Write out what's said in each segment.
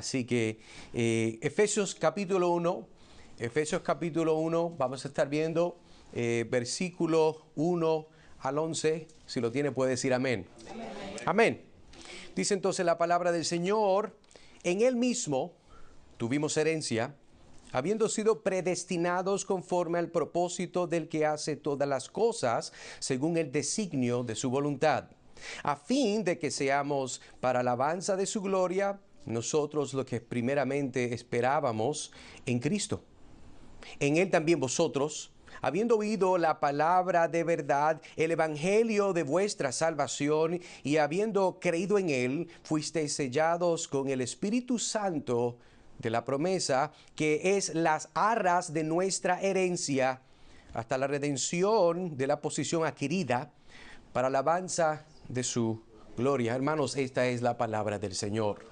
Así que Efesios capítulo 1, vamos a estar viendo versículo 1 al 11. Si lo tiene puede decir amén. Amén. Amén. Dice entonces la palabra del Señor: en Él mismo tuvimos herencia, habiendo sido predestinados conforme al propósito del que hace todas las cosas según el designio de su voluntad, a fin de que seamos para alabanza de su gloria, nosotros lo que primeramente esperábamos en Cristo. En Él también vosotros, habiendo oído la palabra de verdad, el evangelio de vuestra salvación, y habiendo creído en Él, fuisteis sellados con el Espíritu Santo de la promesa, que es las arras de nuestra herencia, hasta la redención de la posesión adquirida, para alabanza de su gloria. Hermanos, esta es la palabra del Señor.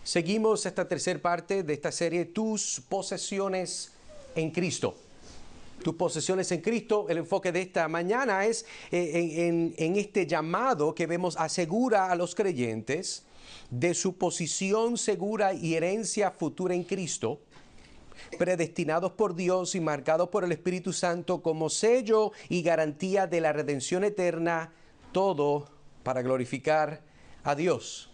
Seguimos esta tercera parte de esta serie, Tus posesiones en Cristo. Tus posesiones en Cristo. El enfoque de esta mañana es en este llamado que vemos asegura a los creyentes de su posición segura y herencia futura en Cristo, predestinados por Dios y marcados por el Espíritu Santo como sello y garantía de la redención eterna, todo para glorificar a Dios.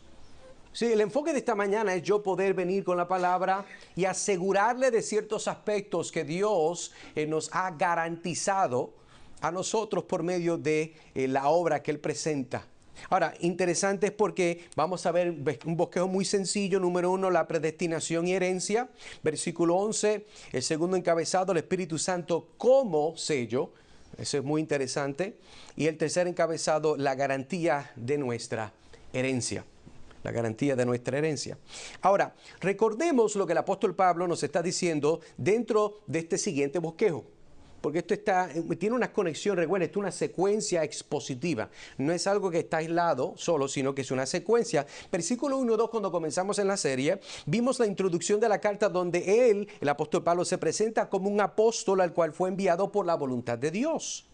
Sí, el enfoque de esta mañana es yo poder venir con la palabra y asegurarle de ciertos aspectos que Dios nos ha garantizado a nosotros por medio de la obra que Él presenta. Ahora, interesante es porque vamos a ver un bosquejo muy sencillo. Número 1, la predestinación y herencia. Versículo 11, el segundo encabezado, el Espíritu Santo como sello. Eso es muy interesante. Y el tercer encabezado, la garantía de nuestra herencia. La garantía de nuestra herencia. Ahora, recordemos lo que el apóstol Pablo nos está diciendo dentro de este siguiente bosquejo. Porque esto tiene una conexión, recuerden, esto es una secuencia expositiva. No es algo que está aislado solo, sino que es una secuencia. Versículo 1 y 2, cuando comenzamos en la serie, vimos la introducción de la carta donde el apóstol Pablo, se presenta como un apóstol al cual fue enviado por la voluntad de Dios.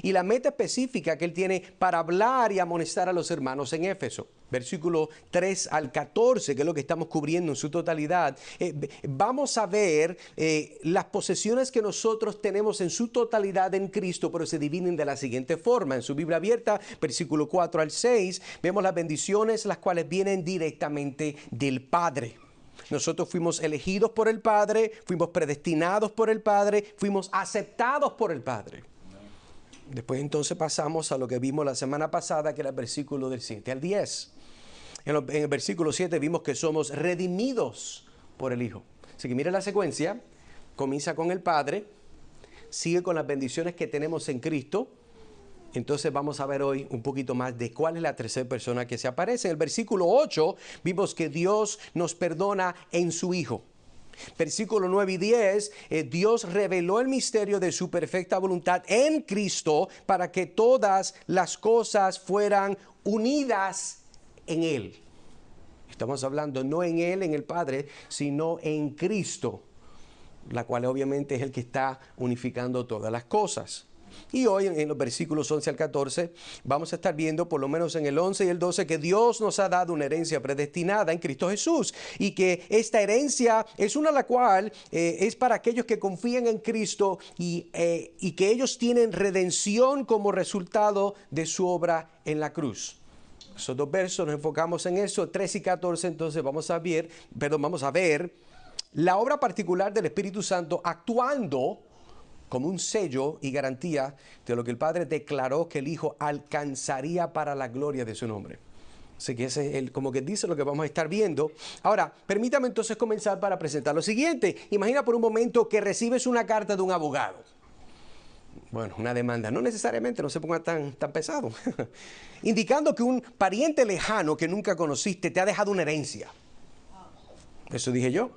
Y la meta específica que él tiene para hablar y amonestar a los hermanos en Éfeso. Versículo 3 al 14, que es lo que estamos cubriendo en su totalidad. Vamos a ver las posesiones que nosotros tenemos en su totalidad en Cristo, pero se dividen de la siguiente forma. En su Biblia abierta, versículo 4 al 6, vemos las bendiciones, las cuales vienen directamente del Padre. Nosotros fuimos elegidos por el Padre, fuimos predestinados por el Padre, fuimos aceptados por el Padre. Después entonces pasamos a lo que vimos la semana pasada, que era el versículo del 7 al 10. En el versículo 7 vimos que somos redimidos por el Hijo. Así que mire la secuencia, comienza con el Padre, sigue con las bendiciones que tenemos en Cristo. Entonces vamos a ver hoy un poquito más de cuál es la tercera persona que se aparece. En el versículo 8 vimos que Dios nos perdona en su Hijo. Versículo 9 y 10, Dios reveló el misterio de su perfecta voluntad en Cristo para que todas las cosas fueran unidas en Él. Estamos hablando no en Él, en el Padre, sino en Cristo, la cual obviamente es el que está unificando todas las cosas. Y hoy en los versículos 11 al 14 vamos a estar viendo, por lo menos en el 11 y el 12, que Dios nos ha dado una herencia predestinada en Cristo Jesús, y que esta herencia es una la cual es para aquellos que confían en Cristo y que ellos tienen redención como resultado de su obra en la cruz. Esos dos versos nos enfocamos en eso, 13 y 14. Entonces vamos a ver la obra particular del Espíritu Santo actuando como un sello y garantía de lo que el Padre declaró que el Hijo alcanzaría para la gloria de su nombre. Así que ese es como que dice lo que vamos a estar viendo. Ahora, permítame entonces comenzar para presentar lo siguiente. Imagina por un momento que recibes una carta de un abogado. Bueno, una demanda, no necesariamente, no se ponga tan pesado. Indicando que un pariente lejano que nunca conociste te ha dejado una herencia. Eso dije yo.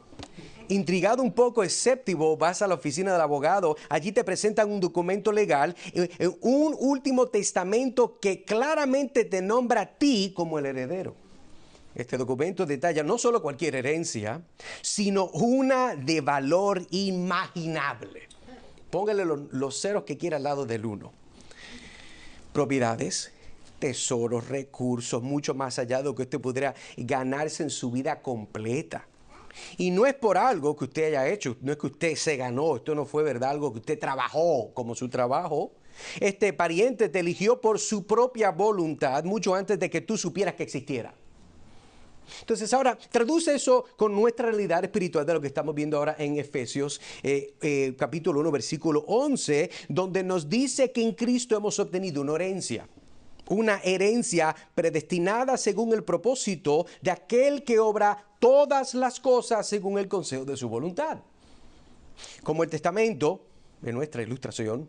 Intrigado un poco, escéptico, vas a la oficina del abogado. Allí te presentan un documento legal, un último testamento que claramente te nombra a ti como el heredero. Este documento detalla no solo cualquier herencia, sino una de valor inimaginable. Póngale los ceros que quiera al lado del 1. Propiedades, tesoros, recursos, mucho más allá de lo que usted pudiera ganarse en su vida completa. Y no es por algo que usted haya hecho, no es que usted se ganó, esto no fue verdad, algo que usted trabajó como su trabajo. Este pariente te eligió por su propia voluntad mucho antes de que tú supieras que existiera. Entonces ahora traduce eso con nuestra realidad espiritual de lo que estamos viendo ahora en Efesios capítulo 1 versículo 11, donde nos dice que en Cristo hemos obtenido una herencia predestinada según el propósito de aquel que obra todas las cosas según el consejo de su voluntad. Como el testamento de nuestra ilustración,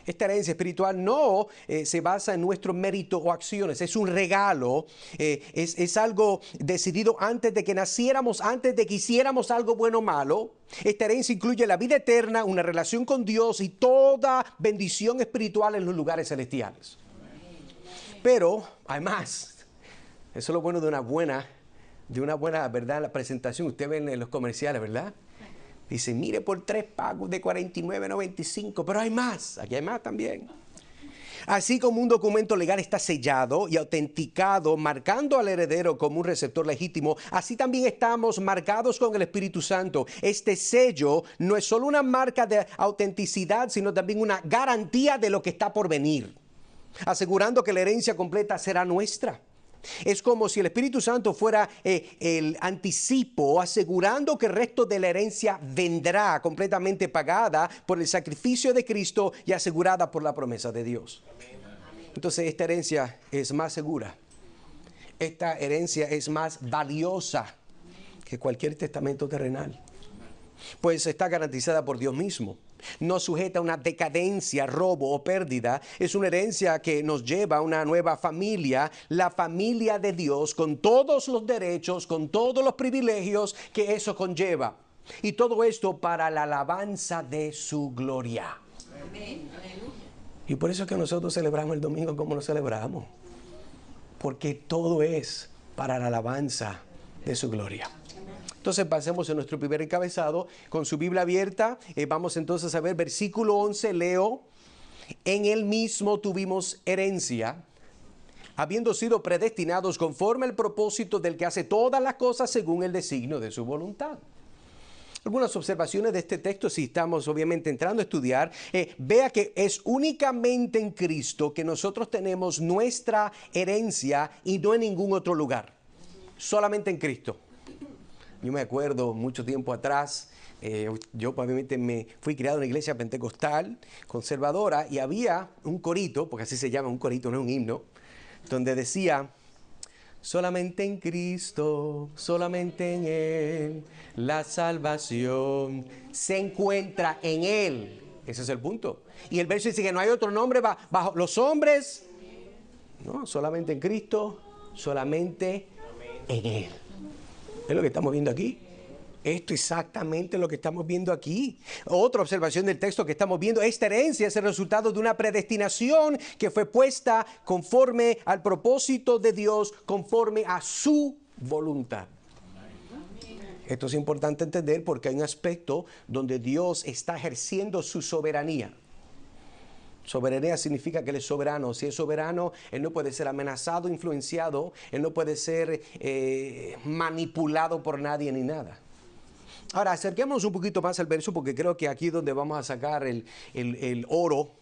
esta herencia espiritual no se basa en nuestro mérito o acciones, es un regalo, es algo decidido antes de que naciéramos, antes de que hiciéramos algo bueno o malo. Esta herencia incluye la vida eterna, una relación con Dios y toda bendición espiritual en los lugares celestiales. Pero hay más. Eso es lo bueno de una buena, ¿verdad? La presentación, usted ve en los comerciales, ¿verdad? Dice, mire por 3 pagos de $49.95, pero hay más, aquí hay más también. Así como un documento legal está sellado y autenticado, marcando al heredero como un receptor legítimo, así también estamos marcados con el Espíritu Santo. Este sello no es solo una marca de autenticidad, sino también una garantía de lo que está por venir, asegurando que la herencia completa será nuestra. Es como si el Espíritu Santo fuera el anticipo, asegurando que el resto de la herencia vendrá completamente pagada por el sacrificio de Cristo y asegurada por la promesa de Dios. Entonces esta herencia es más segura. Esta herencia es más valiosa que cualquier testamento terrenal, pues está garantizada por Dios mismo. No sujeta a una decadencia, robo o pérdida. Es una herencia que nos lleva a una nueva familia, la familia de Dios, con todos los derechos, con todos los privilegios que eso conlleva. Y todo esto para la alabanza de su gloria. Amén. Y por eso es que nosotros celebramos el domingo como lo celebramos. Porque todo es para la alabanza de su gloria. Entonces pasemos en nuestro primer encabezado con su Biblia abierta. Vamos entonces a ver versículo 11, leo. En él mismo tuvimos herencia, habiendo sido predestinados conforme al propósito del que hace todas las cosas según el designio de su voluntad. Algunas observaciones de este texto, si estamos obviamente entrando a estudiar, vea que es únicamente en Cristo que nosotros tenemos nuestra herencia y no en ningún otro lugar. Solamente en Cristo. Yo me acuerdo mucho tiempo atrás, yo obviamente me fui criado en una iglesia pentecostal, conservadora, y había un corito, porque así se llama, un corito, no es un himno, donde decía, solamente en Cristo, solamente en Él, la salvación se encuentra en Él. Ese es el punto. Y el verso dice que no hay otro nombre bajo los hombres, no, solamente en Cristo, solamente en Él. Es lo que estamos viendo aquí. Esto es exactamente lo que estamos viendo aquí. Otra observación del texto que estamos viendo, esta herencia es el resultado de una predestinación que fue puesta conforme al propósito de Dios, conforme a su voluntad. Esto es importante entender porque hay un aspecto donde Dios está ejerciendo su soberanía. Soberanía significa que Él es soberano. Si es soberano, Él no puede ser amenazado, influenciado. Él no puede ser manipulado por nadie ni nada. Ahora, acerquémonos un poquito más al verso porque creo que aquí es donde vamos a sacar el oro.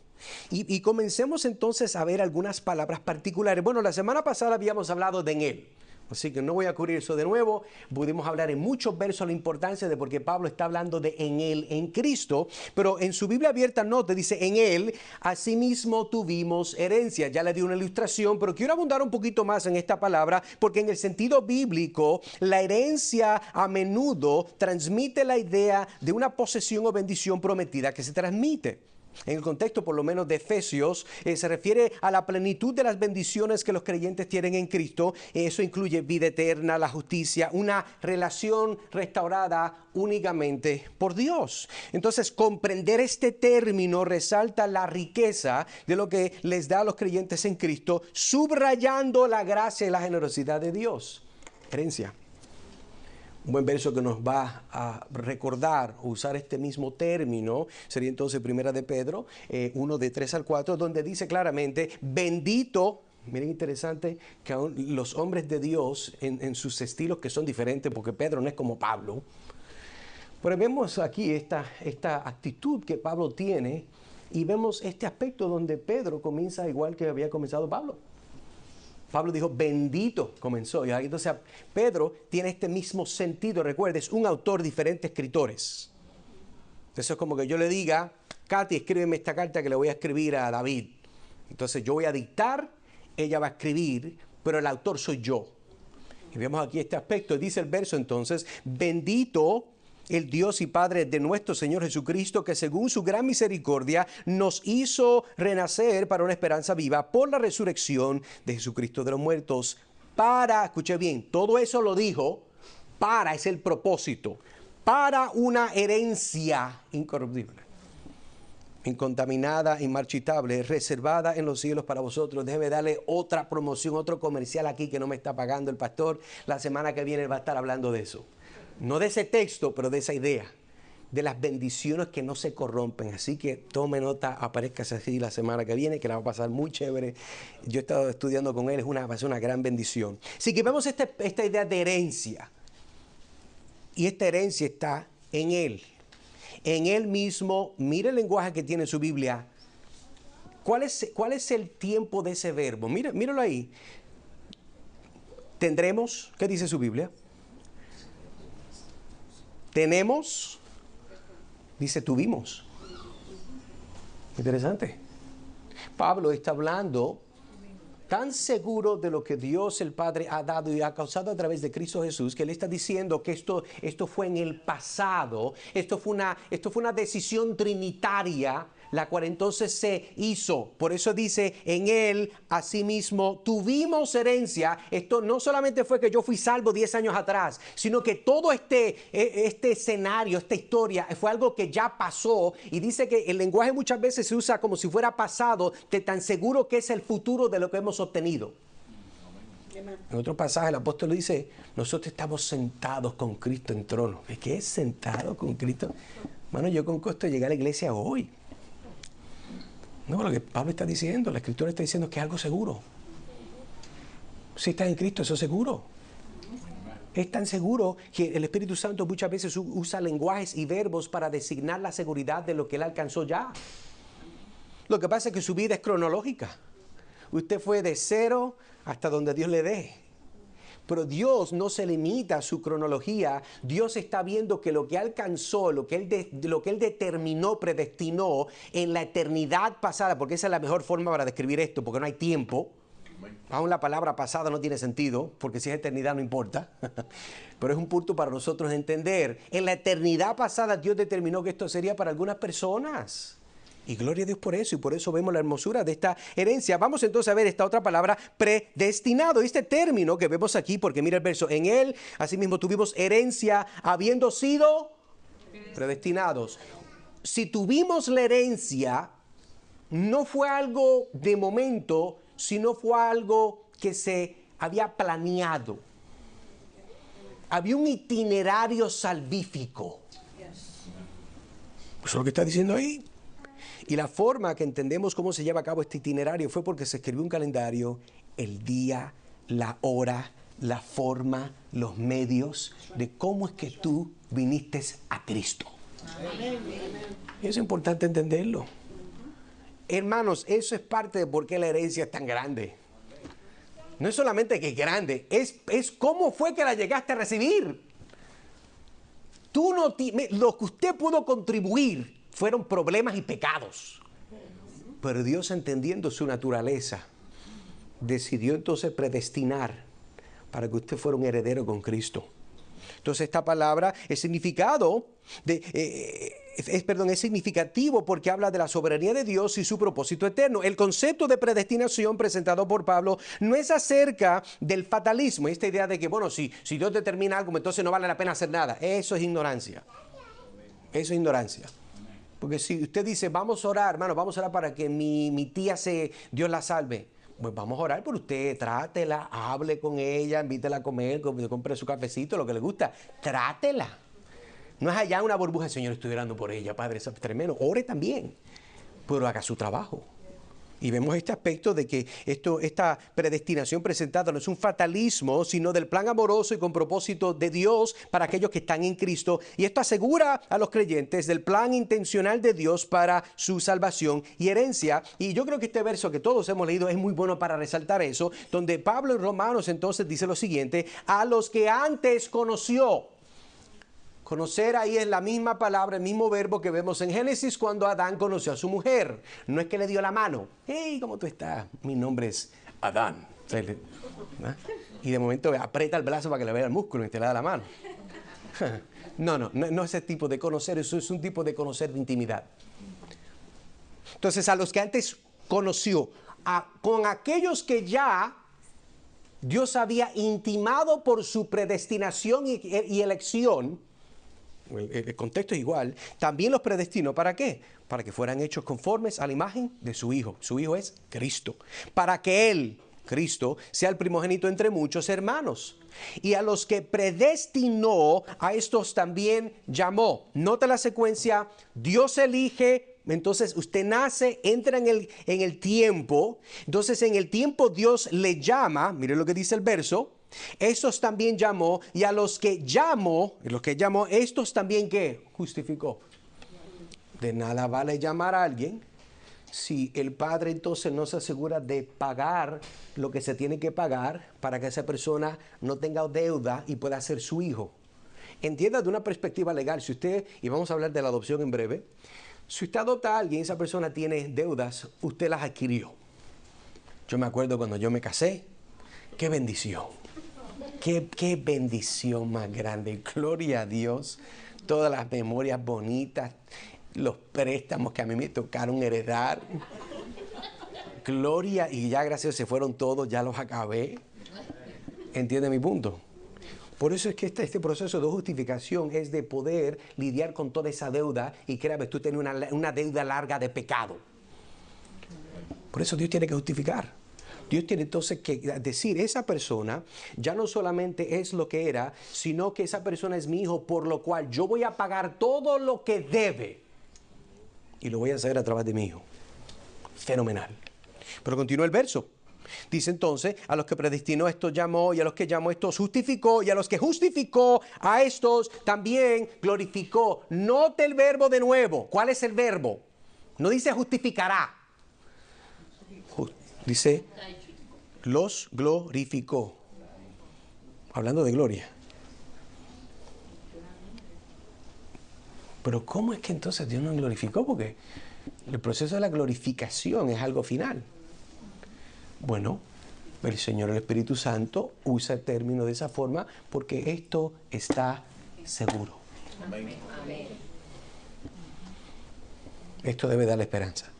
Y comencemos entonces a ver algunas palabras particulares. Bueno, la semana pasada habíamos hablado de en Él. Así que no voy a cubrir eso de nuevo. Pudimos hablar en muchos versos la importancia de por qué Pablo está hablando de en Él, en Cristo. Pero en su Biblia abierta no te dice en Él, asimismo tuvimos herencia. Ya le di una ilustración, pero quiero abundar un poquito más en esta palabra porque en el sentido bíblico, la herencia a menudo transmite la idea de una posesión o bendición prometida que se transmite. En el contexto por lo menos de Efesios, se refiere a la plenitud de las bendiciones que los creyentes tienen en Cristo. Eso incluye vida eterna, la justicia, una relación restaurada únicamente por Dios. Entonces, comprender este término resalta la riqueza de lo que les da a los creyentes en Cristo, subrayando la gracia y la generosidad de Dios. Herencia. Un buen verso que nos va a recordar o usar este mismo término sería entonces Primera de Pedro 1 de 3 al 4, donde dice claramente, bendito, Miren, interesante que aún los hombres de Dios en sus estilos que son diferentes, porque Pedro no es como Pablo, pero vemos aquí esta actitud que Pablo tiene y vemos este aspecto donde Pedro comienza igual que había comenzado Pablo. Pablo dijo, bendito comenzó. Y entonces Pedro tiene este mismo sentido. Recuerda, es un autor, diferentes escritores. Eso es como que yo le diga, Katy, escríbeme esta carta que le voy a escribir a David. Entonces yo voy a dictar, ella va a escribir, pero el autor soy yo. Y vemos aquí este aspecto. Dice el verso entonces, bendito el Dios y Padre de nuestro Señor Jesucristo, que según su gran misericordia nos hizo renacer para una esperanza viva por la resurrección de Jesucristo de los muertos. Para, escuche bien, todo eso lo dijo, para es el propósito, para una herencia incorruptible, incontaminada, inmarchitable, reservada en los cielos para vosotros. Déjeme darle otra promoción, otro comercial aquí que no me está pagando el pastor. La semana que viene va a estar hablando de eso. No de ese texto, pero de esa idea, de las bendiciones que no se corrompen. Así que tome nota, aparezcase así la semana que viene, que la va a pasar muy chévere. Yo he estado estudiando con él, va a ser una gran bendición. Así que vemos esta idea de herencia. Y esta herencia está en él. En él mismo, mire el lenguaje que tiene su Biblia. ¿Cuál es el tiempo de ese verbo? Míralo ahí. Tendremos, ¿qué dice su Biblia? Tenemos, dice tuvimos. Interesante. Pablo está hablando tan seguro de lo que Dios el Padre ha dado y ha causado a través de Cristo Jesús, que él está diciendo que esto fue en el pasado, esto fue una decisión trinitaria, la cual entonces se hizo. Por eso dice, en él asimismo tuvimos herencia. Esto no solamente fue que yo fui salvo 10 años atrás, sino que todo este escenario, esta historia, fue algo que ya pasó. Y dice que el lenguaje muchas veces se usa como si fuera pasado, de tan seguro que es el futuro de lo que hemos obtenido. En otro pasaje el apóstol dice, nosotros estamos sentados con Cristo en trono. ¿Qué es sentado con Cristo? Bueno, yo con costo llegué a la iglesia hoy. No, lo que Pablo está diciendo, la Escritura está diciendo que es algo seguro. Si estás en Cristo, eso es seguro. Es tan seguro que el Espíritu Santo muchas veces usa lenguajes y verbos para designar la seguridad de lo que él alcanzó ya. Lo que pasa es que su vida es cronológica. Usted fue de cero hasta donde Dios le dé. Pero Dios no se limita a su cronología. Dios está viendo que lo que alcanzó, lo que Él determinó, predestinó en la eternidad pasada, porque esa es la mejor forma para describir esto, porque no hay tiempo. Aún la palabra pasada no tiene sentido, porque si es eternidad no importa. Pero es un punto para nosotros entender. En la eternidad pasada Dios determinó que esto sería para algunas personas. Y gloria a Dios por eso, y por eso vemos la hermosura de esta herencia. Vamos entonces a ver esta otra palabra, predestinado. Este término que vemos aquí, porque mira el verso, en él, asimismo tuvimos herencia, habiendo sido predestinados. Si tuvimos la herencia, no fue algo de momento, sino fue algo que se había planeado. Había un itinerario salvífico. Eso es lo que está diciendo ahí. Y la forma que entendemos cómo se lleva a cabo este itinerario fue porque se escribió un calendario, el día, la hora, la forma, los medios de cómo es que tú viniste a Cristo. Y es importante entenderlo. Hermanos, eso es parte de por qué la herencia es tan grande. No es solamente que es grande, es cómo fue que la llegaste a recibir. Lo que usted pudo contribuir fueron problemas y pecados. Pero Dios, entendiendo su naturaleza, decidió entonces predestinar para que usted fuera un heredero con Cristo. Entonces esta palabra es significativo porque habla de la soberanía de Dios y su propósito eterno. El concepto de predestinación presentado por Pablo no es acerca del fatalismo, esta idea de que, bueno, si Dios determina algo, entonces no vale la pena hacer nada. Eso es ignorancia. Eso es ignorancia. Porque si usted dice, vamos a orar, hermano, vamos a orar para que mi tía Dios la salve. Pues vamos a orar por usted, trátela, hable con ella, invítela a comer, compre su cafecito, lo que le gusta. Trátela. No es allá una burbuja, Señor, estoy orando por ella, Padre, eso es tremendo. Ore también, pero haga su trabajo. Y vemos este aspecto de que esta predestinación presentada no es un fatalismo, sino del plan amoroso y con propósito de Dios para aquellos que están en Cristo. Y esto asegura a los creyentes del plan intencional de Dios para su salvación y herencia. Y yo creo que este verso que todos hemos leído es muy bueno para resaltar eso, donde Pablo en Romanos entonces dice lo siguiente: a los que antes conoció. Conocer ahí es la misma palabra, el mismo verbo que vemos en Génesis cuando Adán conoció a su mujer. No es que le dio la mano. Hey, ¿cómo tú estás? Mi nombre es Adán. Y de momento aprieta el brazo para que le vea el músculo y te le da la mano. No es ese tipo de conocer, eso es un tipo de conocer de intimidad. Entonces, a los que antes conoció, con aquellos que ya Dios había intimado por su predestinación y elección, el contexto es igual, también los predestinó. ¿Para qué? Para que fueran hechos conformes a la imagen de su Hijo. Su Hijo es Cristo. Para que Él, Cristo, sea el primogénito entre muchos hermanos. Y a los que predestinó, a estos también llamó. Nota la secuencia: Dios elige, entonces usted nace, entra en el tiempo. Entonces en el tiempo Dios le llama, mire lo que dice el verso. Estos también llamó, y a los que llamó, estos también ¿qué? Justificó. De nada vale llamar a alguien si el padre entonces no se asegura de pagar lo que se tiene que pagar para que esa persona no tenga deuda y pueda ser su hijo. Entienda de una perspectiva legal, si usted, y vamos a hablar de la adopción en breve, si usted adopta a alguien y esa persona tiene deudas, usted las adquirió. Yo me acuerdo cuando yo me casé, qué bendición. Qué bendición más grande. Gloria a Dios. Todas las memorias bonitas, los préstamos que a mí me tocaron heredar. Gloria, y ya gracias se fueron todos, ya los acabé. ¿Entiende mi punto? Por eso es que este proceso de justificación es de poder lidiar con toda esa deuda. Y créame, tú tienes una deuda larga de pecado. Por eso Dios tiene que justificar. Dios tiene entonces que decir: esa persona ya no solamente es lo que era, sino que esa persona es mi hijo, por lo cual yo voy a pagar todo lo que debe. Y lo voy a hacer a través de mi hijo. Fenomenal. Pero continúa el verso. Dice entonces: a los que predestinó estos llamó, y a los que llamó estos justificó, y a los que justificó a estos también glorificó. Note el verbo de nuevo. ¿Cuál es el verbo? No dice justificará. Dice, los glorificó. Hablando de gloria. Pero ¿cómo es que entonces Dios nos glorificó? Porque el proceso de la glorificación es algo final. Bueno, el Señor, el Espíritu Santo, usa el término de esa forma porque esto está seguro. Amén. Esto debe darle esperanza.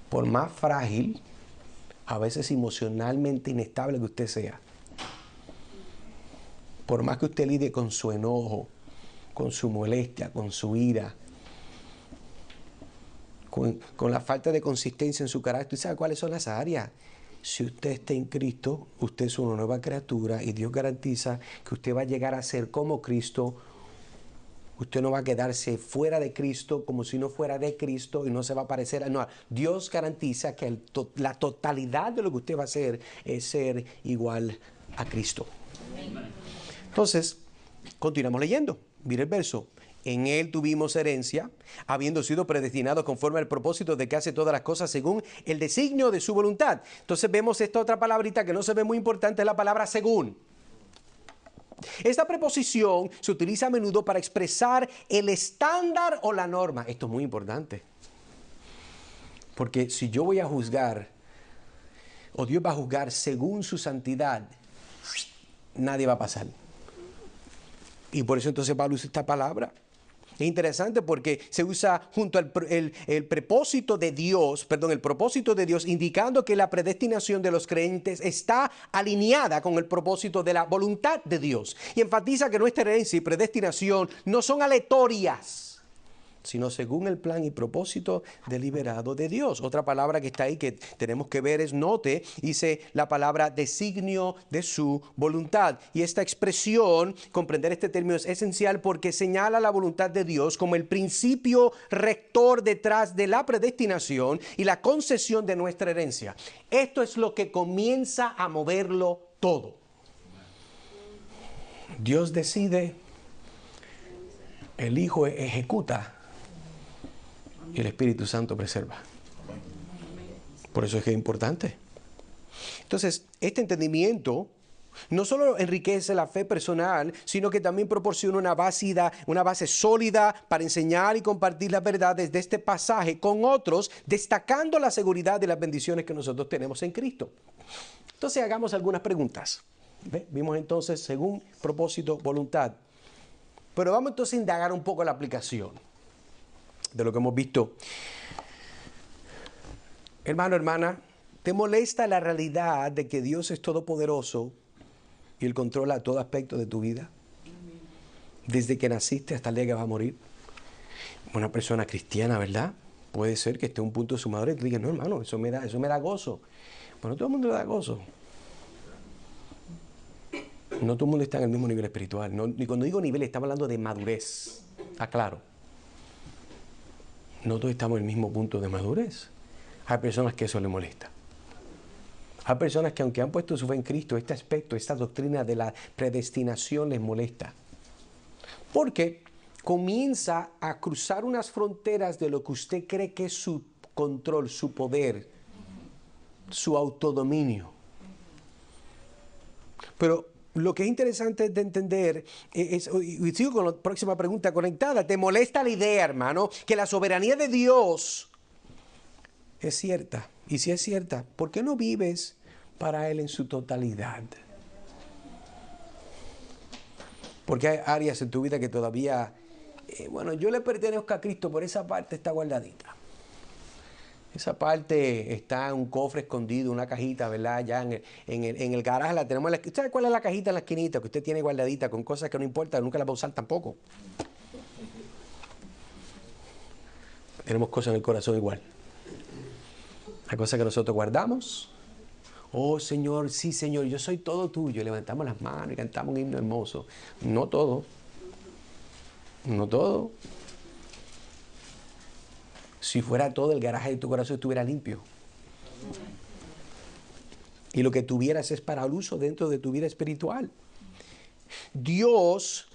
Por más frágil, a veces emocionalmente inestable que usted sea, por más que usted lidie con su enojo, con su molestia, con su ira, con la falta de consistencia en su carácter, ¿usted sabe cuáles son las áreas? Si usted está en Cristo, usted es una nueva criatura y Dios garantiza que usted va a llegar a ser como Cristo. Usted no va a quedarse fuera de Cristo como si no fuera de Cristo y no se va a parecer. No, Dios garantiza que la totalidad de lo que usted va a hacer es ser igual a Cristo. Entonces, continuamos leyendo. Mire el verso. En Él tuvimos herencia, habiendo sido predestinados conforme al propósito de que hace todas las cosas según el designio de su voluntad. Entonces vemos esta otra palabrita que no se ve muy importante, es la palabra según. Esta preposición se utiliza a menudo para expresar el estándar o la norma. Esto es muy importante. Porque si yo voy a juzgar, o Dios va a juzgar según su santidad, nadie va a pasar. Y por eso entonces Pablo usa esta palabra. Es interesante porque se usa junto al el propósito de Dios, indicando que la predestinación de los creyentes está alineada con el propósito de la voluntad de Dios. Y enfatiza que nuestra herencia y predestinación no son aleatorias, sino según el plan y propósito deliberado de Dios. Otra palabra que está ahí que tenemos que ver es note, dice la palabra designio de su voluntad. Y esta expresión, comprender este término es esencial porque señala la voluntad de Dios como el principio rector detrás de la predestinación y la concesión de nuestra herencia. Esto es lo que comienza a moverlo todo. Dios decide, el Hijo ejecuta y el Espíritu Santo preserva. Por eso es que es importante. Entonces, este entendimiento no solo enriquece la fe personal, sino que también proporciona una base sólida para enseñar y compartir las verdades de este pasaje con otros, destacando la seguridad de las bendiciones que nosotros tenemos en Cristo. Entonces, hagamos algunas preguntas. Vimos entonces según propósito, voluntad. Pero vamos entonces a indagar un poco la aplicación de lo que hemos visto. Hermano, hermana, ¿te molesta la realidad de que Dios es todopoderoso y Él controla todo aspecto de tu vida? Desde que naciste hasta el día que vas a morir. Una persona cristiana, ¿verdad? Puede ser que esté a un punto de su madurez y te diga, no, hermano, eso me da gozo. Bueno, todo el mundo le da gozo. No todo el mundo está en el mismo nivel espiritual. No, y cuando digo nivel, estamos hablando de madurez. Aclaro. No todos estamos en el mismo punto de madurez. Hay personas que eso les molesta. Hay personas que aunque han puesto su fe en Cristo, este aspecto, esta doctrina de la predestinación les molesta. Porque comienza a cruzar unas fronteras de lo que usted cree que es su control, su poder, su autodominio. Pero lo que es interesante de entender y sigo con la próxima pregunta conectada. ¿Te molesta la idea, hermano, que la soberanía de Dios es cierta? Y si es cierta, ¿por qué no vives para Él en su totalidad? Porque hay áreas en tu vida que todavía, yo le pertenezco a Cristo, pero esa parte está guardadita. Esa parte está en un cofre escondido, una cajita, ¿verdad? Ya en el garaje la tenemos. ¿Sabe cuál es la cajita en la esquinita que usted tiene guardadita con cosas que no importa, nunca la va a usar tampoco? Tenemos cosas en el corazón igual. Hay cosas que nosotros guardamos. Oh, Señor, sí, Señor, yo soy todo tuyo. Levantamos las manos y cantamos un himno hermoso. No todo. No todo. Si fuera todo, el garaje de tu corazón estuviera limpio. Y lo que tuvieras es para el uso dentro de tu vida espiritual. Dios,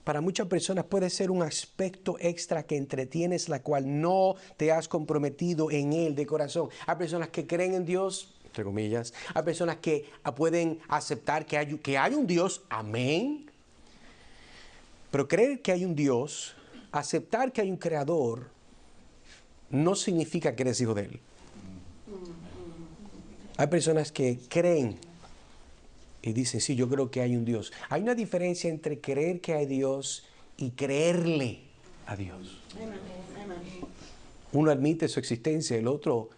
para muchas personas, puede ser un aspecto extra que entretienes, la cual no te has comprometido en Él de corazón. Hay personas que creen en Dios, entre comillas. Hay personas que pueden aceptar que hay un Dios, amén. Pero creer que hay un Dios, aceptar que hay un Creador, no significa que eres hijo de Él. Hay personas que creen y dicen, sí, yo creo que hay un Dios. Hay una diferencia entre creer que hay Dios y creerle a Dios. Uno admite su existencia, el otro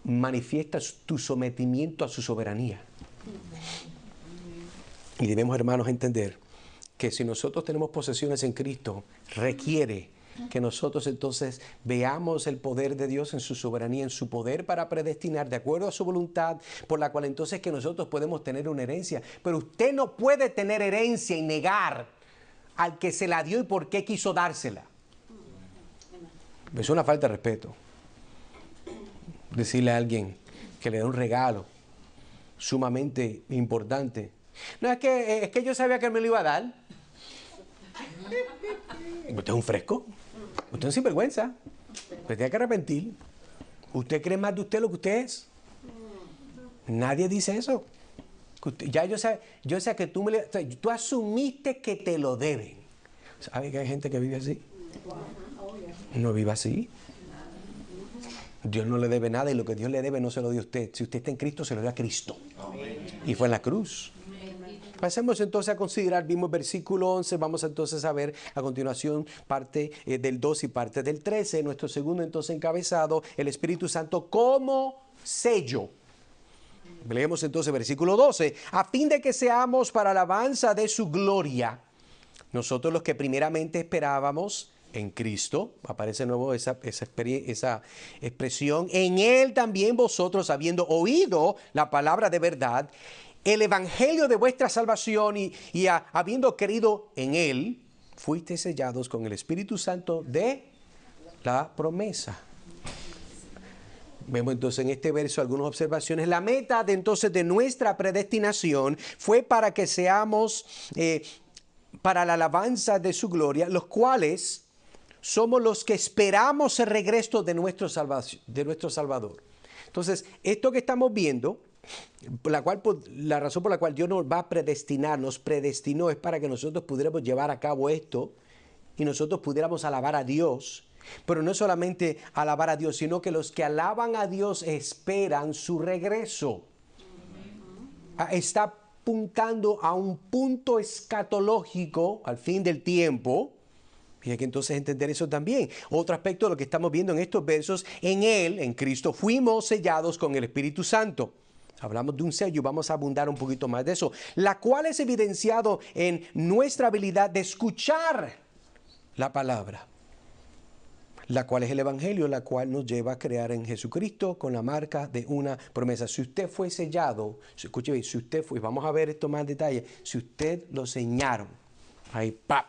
manifiesta tu sometimiento a su soberanía. Y debemos, hermanos, entender que si nosotros tenemos posesiones en Cristo, requiere que nosotros entonces veamos el poder de Dios en su soberanía, en su poder para predestinar de acuerdo a su voluntad, por la cual entonces que nosotros podemos tener una herencia. Pero usted no puede tener herencia y negar al que se la dio y por qué quiso dársela. Es una falta de respeto. Decirle a alguien que le da un regalo sumamente importante. No, es que yo sabía que me lo iba a dar. Usted es un fresco. Usted es un sinvergüenza. Usted tiene que arrepentir. ¿Usted cree más de usted lo que usted es? Nadie dice eso. Ya yo sé que tú asumiste que te lo deben. ¿Sabe que hay gente que vive así? No vive así. Dios no le debe nada y lo que Dios le debe no se lo dio a usted. Si usted está en Cristo, se lo dio a Cristo. Y fue en la cruz. Pasemos entonces a considerar, vimos versículo 11, vamos entonces a ver a continuación parte del 2 y parte del 13, nuestro segundo entonces encabezado, el Espíritu Santo como sello. Leemos entonces versículo 12, a fin de que seamos para alabanza de su gloria, nosotros los que primeramente esperábamos en Cristo, aparece de nuevo esa expresión, en Él también vosotros, habiendo oído la palabra de verdad, el evangelio de vuestra salvación y habiendo creído en Él, fuisteis sellados con el Espíritu Santo de la promesa. Vemos entonces en este verso algunas observaciones. La meta de nuestra predestinación fue para que seamos para la alabanza de su gloria, los cuales somos los que esperamos el regreso de nuestro Salvador. Entonces, esto que estamos viendo, la razón por la cual Dios nos va a predestinar, nos predestinó, es para que nosotros pudiéramos llevar a cabo esto y nosotros pudiéramos alabar a Dios. Pero no solamente alabar a Dios, sino que los que alaban a Dios esperan su regreso. Está apuntando a un punto escatológico al fin del tiempo. Y hay que entonces entender eso también. Otro aspecto de lo que estamos viendo en estos versos, en Él, en Cristo, fuimos sellados con el Espíritu Santo. Hablamos de un sello, vamos a abundar un poquito más de eso. La cual es evidenciado en nuestra habilidad de escuchar la palabra, la cual es el Evangelio, la cual nos lleva a crear en Jesucristo con la marca de una promesa. Si usted fue sellado, escuche bien, si usted fue, vamos a ver esto más en detalle, si usted lo sellaron, ahí, ¡pap!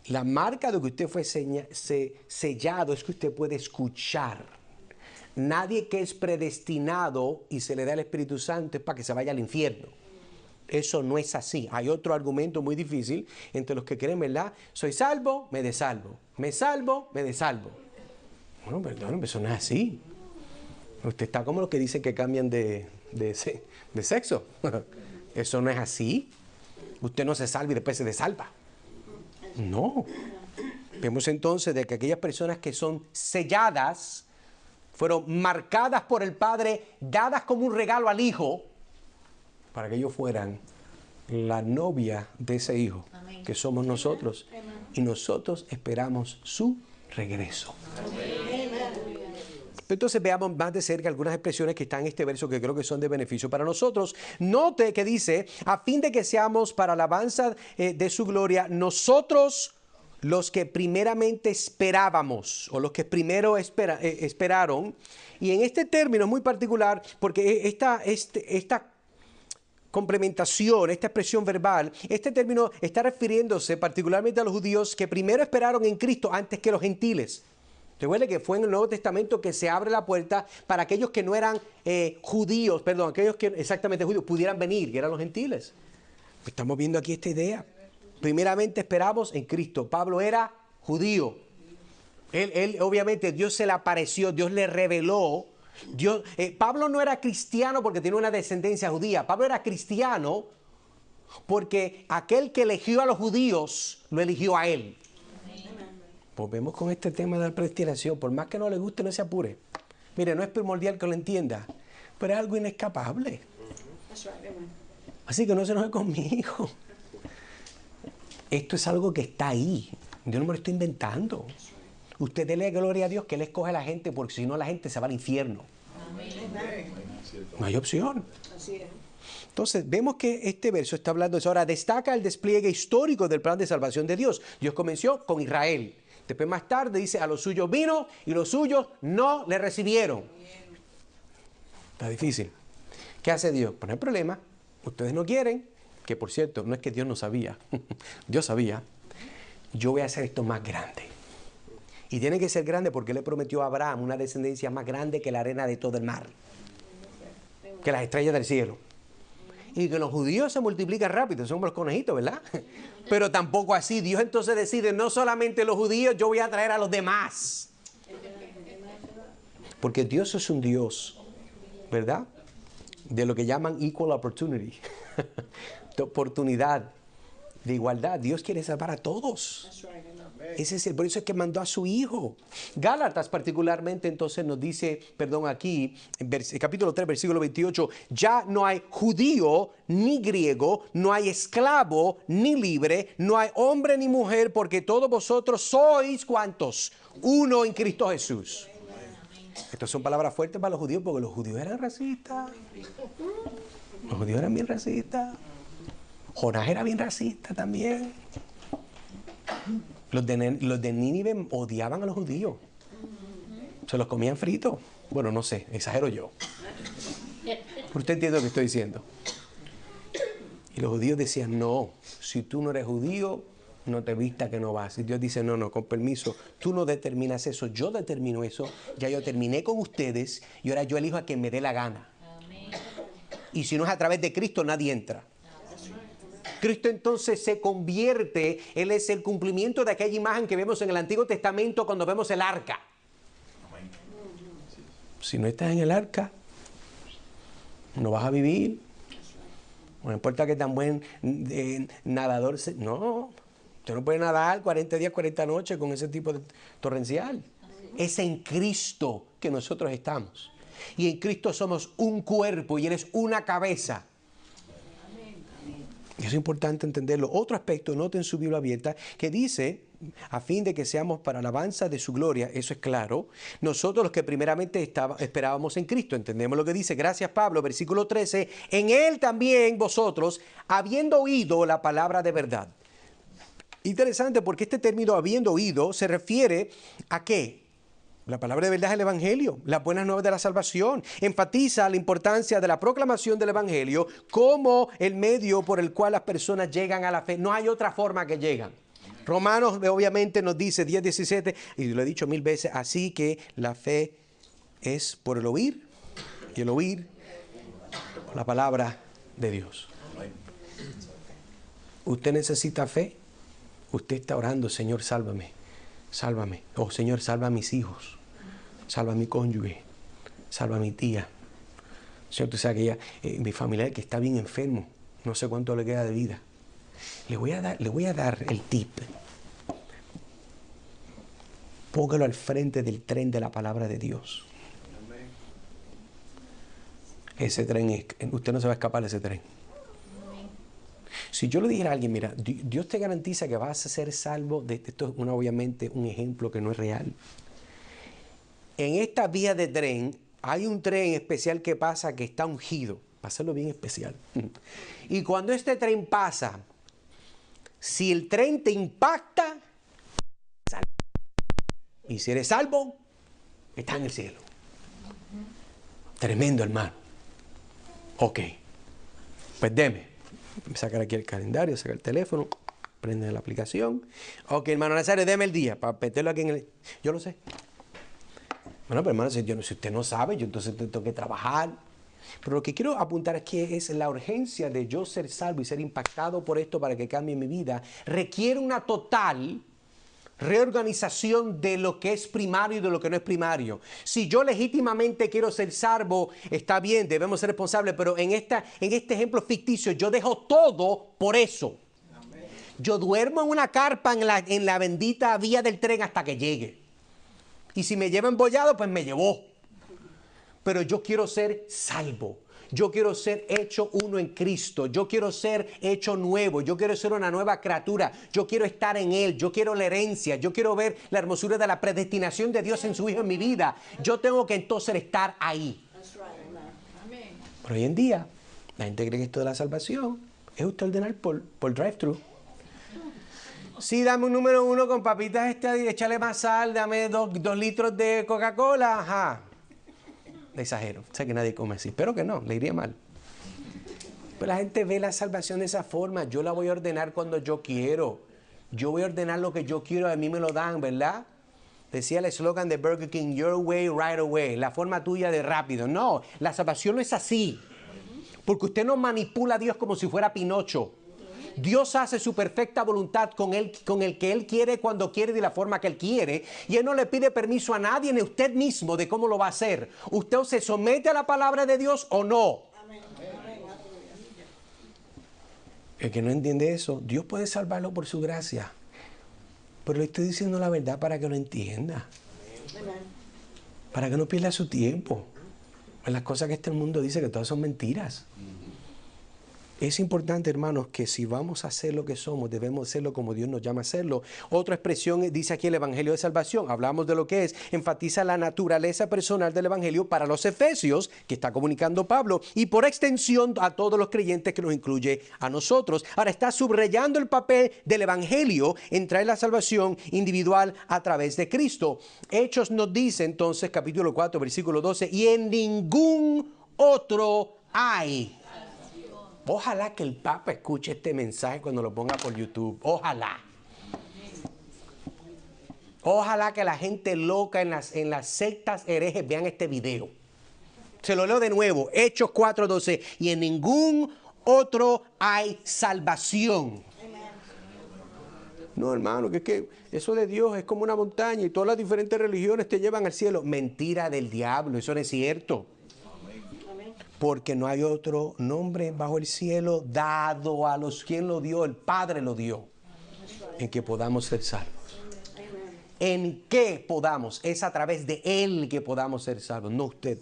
La marca de que usted fue sellado es que usted puede escuchar. Nadie que es predestinado y se le da el Espíritu Santo es para que se vaya al infierno. Eso no es así. Hay otro argumento muy difícil entre los que creen, ¿verdad? Soy salvo, me desalvo. Me salvo, me desalvo. Bueno, perdón, eso no es así. Usted está como los que dicen que cambian de sexo. Eso no es así. Usted no se salva y después se desalva. No. Vemos entonces de que aquellas personas que son selladas, fueron marcadas por el Padre, dadas como un regalo al Hijo, para que ellos fueran la novia de ese Hijo, amén, que somos nosotros. Amén. Y nosotros esperamos su regreso. Amén. Entonces veamos más de cerca algunas expresiones que están en este verso que creo que son de beneficio para nosotros. Note que dice, a fin de que seamos para alabanza de su gloria, nosotros los que primeramente esperábamos, o los que primero esperaron. Y en este término muy particular, porque esta complementación, esta expresión verbal, este término está refiriéndose particularmente a los judíos que primero esperaron en Cristo antes que los gentiles. Recuerde que fue en el Nuevo Testamento que se abre la puerta para aquellos que no eran judíos, aquellos que exactamente judíos pudieran venir, que eran los gentiles. Estamos viendo aquí esta idea. Primeramente esperamos en Cristo. Pablo era judío. Él obviamente Dios se le apareció, Dios le reveló. Pablo no era cristiano porque tiene una descendencia judía. Pablo era cristiano porque aquel que eligió a los judíos lo eligió a él. Volvemos con este tema de la predestinación. Por más que no le guste, no se apure. Mire, no es primordial que lo entienda, pero es algo inescapable. Así que no se enoje conmigo. Esto es algo que está ahí. Yo no me lo estoy inventando. Usted dele gloria a Dios que Él escoge a la gente, porque si no la gente se va al infierno. No hay opción. Entonces, vemos que este verso está hablando de eso. Ahora, destaca el despliegue histórico del plan de salvación de Dios. Dios comenzó con Israel. Después, más tarde, dice, a los suyos vino y los suyos no le recibieron. Está difícil. ¿Qué hace Dios? Pues no hay problema. Ustedes no quieren, que por cierto, no es que Dios no sabía. Dios sabía. Yo voy a hacer esto más grande. Y tiene que ser grande porque Él le prometió a Abraham una descendencia más grande que la arena de todo el mar, que las estrellas del cielo. Y que los judíos se multiplican rápido, son los conejitos, ¿verdad? Pero tampoco así. Dios entonces decide, no solamente los judíos, yo voy a traer a los demás. Porque Dios es un Dios, ¿verdad? De lo que llaman equal opportunity. De oportunidad, de igualdad. Dios quiere salvar a todos. Por eso es que mandó a su Hijo. Gálatas particularmente entonces nos dice, aquí, en capítulo 3, versículo 28, ya no hay judío ni griego, no hay esclavo ni libre, no hay hombre ni mujer, porque todos vosotros sois, ¿cuántos? Uno en Cristo Jesús. Estas son palabras fuertes para los judíos, porque los judíos eran racistas. Los judíos eran bien racistas. Jonás era bien racista también. Los de Nínive odiaban a los judíos. Se los comían fritos. Bueno, no sé, exagero yo. Pero usted entiende lo que estoy diciendo. Y los judíos decían, no, si tú no eres judío, no te vista que no vas. Y Dios dice, no, no, con permiso, tú no determinas eso, yo determino eso. Ya yo terminé con ustedes y ahora yo elijo a quien me dé la gana. Y si no es a través de Cristo, nadie entra. Cristo entonces se convierte, Él es el cumplimiento de aquella imagen que vemos en el Antiguo Testamento cuando vemos el arca. Si no estás en el arca, no vas a vivir. No importa que tan buen nadador sea. No, usted no puede nadar 40 días, 40 noches con ese tipo de torrencial. Es en Cristo que nosotros estamos. Y en Cristo somos un cuerpo y Él es una cabeza. Y es importante entenderlo. Otro aspecto, noten su Biblia abierta, que dice, a fin de que seamos para alabanza de su gloria, eso es claro, nosotros los que primeramente esperábamos en Cristo, entendemos lo que dice, gracias Pablo, versículo 13, en Él también vosotros, habiendo oído la palabra de verdad. Interesante porque este término habiendo oído se refiere a ¿qué? La palabra de verdad es el Evangelio, las buenas nuevas de la salvación. Enfatiza la importancia de la proclamación del Evangelio como el medio por el cual las personas llegan a la fe. No hay otra forma que llegan. Romanos obviamente nos dice 10:17, y lo he dicho 1000 veces, así que la fe es por el oír, y el oír por la palabra de Dios. Usted necesita fe, usted está orando, Señor, sálvame, sálvame. Oh, Señor, salva a mis hijos. Salva a mi cónyuge, salva a mi tía. Señor, tú sabes que ella, mi familiar que está bien enfermo, no sé cuánto le queda de vida. Le voy a dar el tip. Póngalo al frente del tren de la palabra de Dios. Ese tren, usted no se va a escapar de ese tren. Si yo le dijera a alguien, mira, Dios te garantiza que vas a ser salvo, esto es obviamente un ejemplo que no es real. En esta vía de tren hay un tren especial que pasa que está ungido, para hacerlo bien especial. Y cuando este tren pasa, si el tren te impacta, salvo. Y si eres salvo, estás en el cielo. Tremendo, hermano. Ok, pues deme. Sacar aquí el calendario, sacar el teléfono, prende la aplicación. Ok, hermano Nazario, deme el día para meterlo aquí en el... Yo lo sé. Bueno, pero hermano, si usted no sabe, yo entonces tengo que trabajar. Pero lo que quiero apuntar aquí es la urgencia de yo ser salvo y ser impactado por esto para que cambie mi vida. Requiere una total reorganización de lo que es primario y de lo que no es primario. Si yo legítimamente quiero ser salvo, está bien, debemos ser responsables, pero en este ejemplo ficticio yo dejo todo por eso. Amén. Yo duermo en una carpa en la bendita vía del tren hasta que llegue. Y si me lleva embollado, pues me llevó. Pero yo quiero ser salvo. Yo quiero ser hecho uno en Cristo. Yo quiero ser hecho nuevo. Yo quiero ser una nueva criatura. Yo quiero estar en Él. Yo quiero la herencia. Yo quiero ver la hermosura de la predestinación de Dios en su Hijo en mi vida. Yo tengo que entonces estar ahí. Pero hoy en día, la gente cree que esto de la salvación es usted ordenar por drive-thru. Sí, dame un número 1 con papitas échale más sal, dame 2 litros de Coca-Cola, ajá. Exagero, sé que nadie come así, espero que no, le iría mal. Pero la gente ve la salvación de esa forma, yo la voy a ordenar cuando yo quiero. Yo voy a ordenar lo que yo quiero, a mí me lo dan, ¿verdad? Decía el eslogan de Burger King, your way, right away, la forma tuya de rápido. No, la salvación no es así, porque usted no manipula a Dios como si fuera Pinocho. Dios hace su perfecta voluntad con el que Él quiere, cuando quiere, de la forma que Él quiere. Y Él no le pide permiso a nadie, ni a usted mismo, de cómo lo va a hacer. Usted se somete a la palabra de Dios o no. Amén. El que no entiende eso, Dios puede salvarlo por su gracia. Pero le estoy diciendo la verdad para que lo entienda. Amén. Para que no pierda su tiempo. En las cosas que este mundo dice que todas son mentiras. Es importante, hermanos, que si vamos a ser lo que somos, debemos hacerlo como Dios nos llama a hacerlo. Otra expresión dice aquí el Evangelio de Salvación. Hablamos de lo que es, enfatiza la naturaleza personal del Evangelio para los efesios, que está comunicando Pablo, y por extensión a todos los creyentes, que nos incluye a nosotros. Ahora está subrayando el papel del Evangelio en traer la salvación individual a través de Cristo. Hechos nos dice entonces, capítulo 4, versículo 12, y en ningún otro hay. Ojalá que el Papa escuche este mensaje cuando lo ponga por YouTube. Ojalá. Ojalá que la gente loca en las sectas herejes vean este video. Se lo leo de nuevo. Hechos 4:12. Y en ningún otro hay salvación. No, hermano, que es que eso de Dios es como una montaña y todas las diferentes religiones te llevan al cielo. Mentira del diablo, eso no es cierto. Porque no hay otro nombre bajo el cielo dado a los quien lo dio, el Padre lo dio, en que podamos ser salvos. En que podamos, es a través de Él que podamos ser salvos, no usted.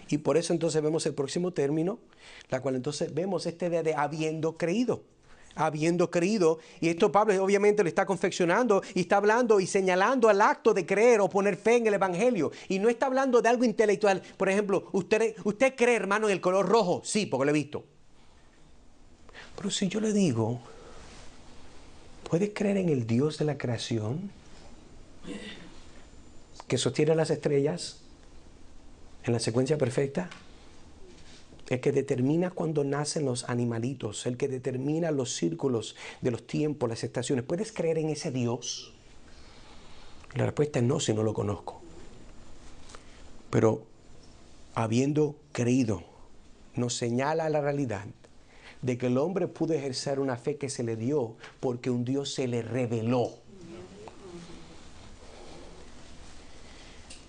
Y por eso entonces vemos el próximo término, la cual entonces vemos este idea de habiendo creído. Habiendo creído, y esto Pablo obviamente lo está confeccionando y está hablando y señalando al acto de creer o poner fe en el Evangelio, y no está hablando de algo intelectual. Por ejemplo, usted cree, hermano, en el color rojo. Sí, porque lo he visto. Pero si yo le digo, ¿puedes creer en el Dios de la creación que sostiene las estrellas en la secuencia perfecta? El que determina cuando nacen los animalitos, el que determina los círculos de los tiempos, las estaciones. ¿Puedes creer en ese Dios? La respuesta es no, si no lo conozco. Pero habiendo creído, nos señala la realidad de que el hombre pudo ejercer una fe que se le dio porque un Dios se le reveló.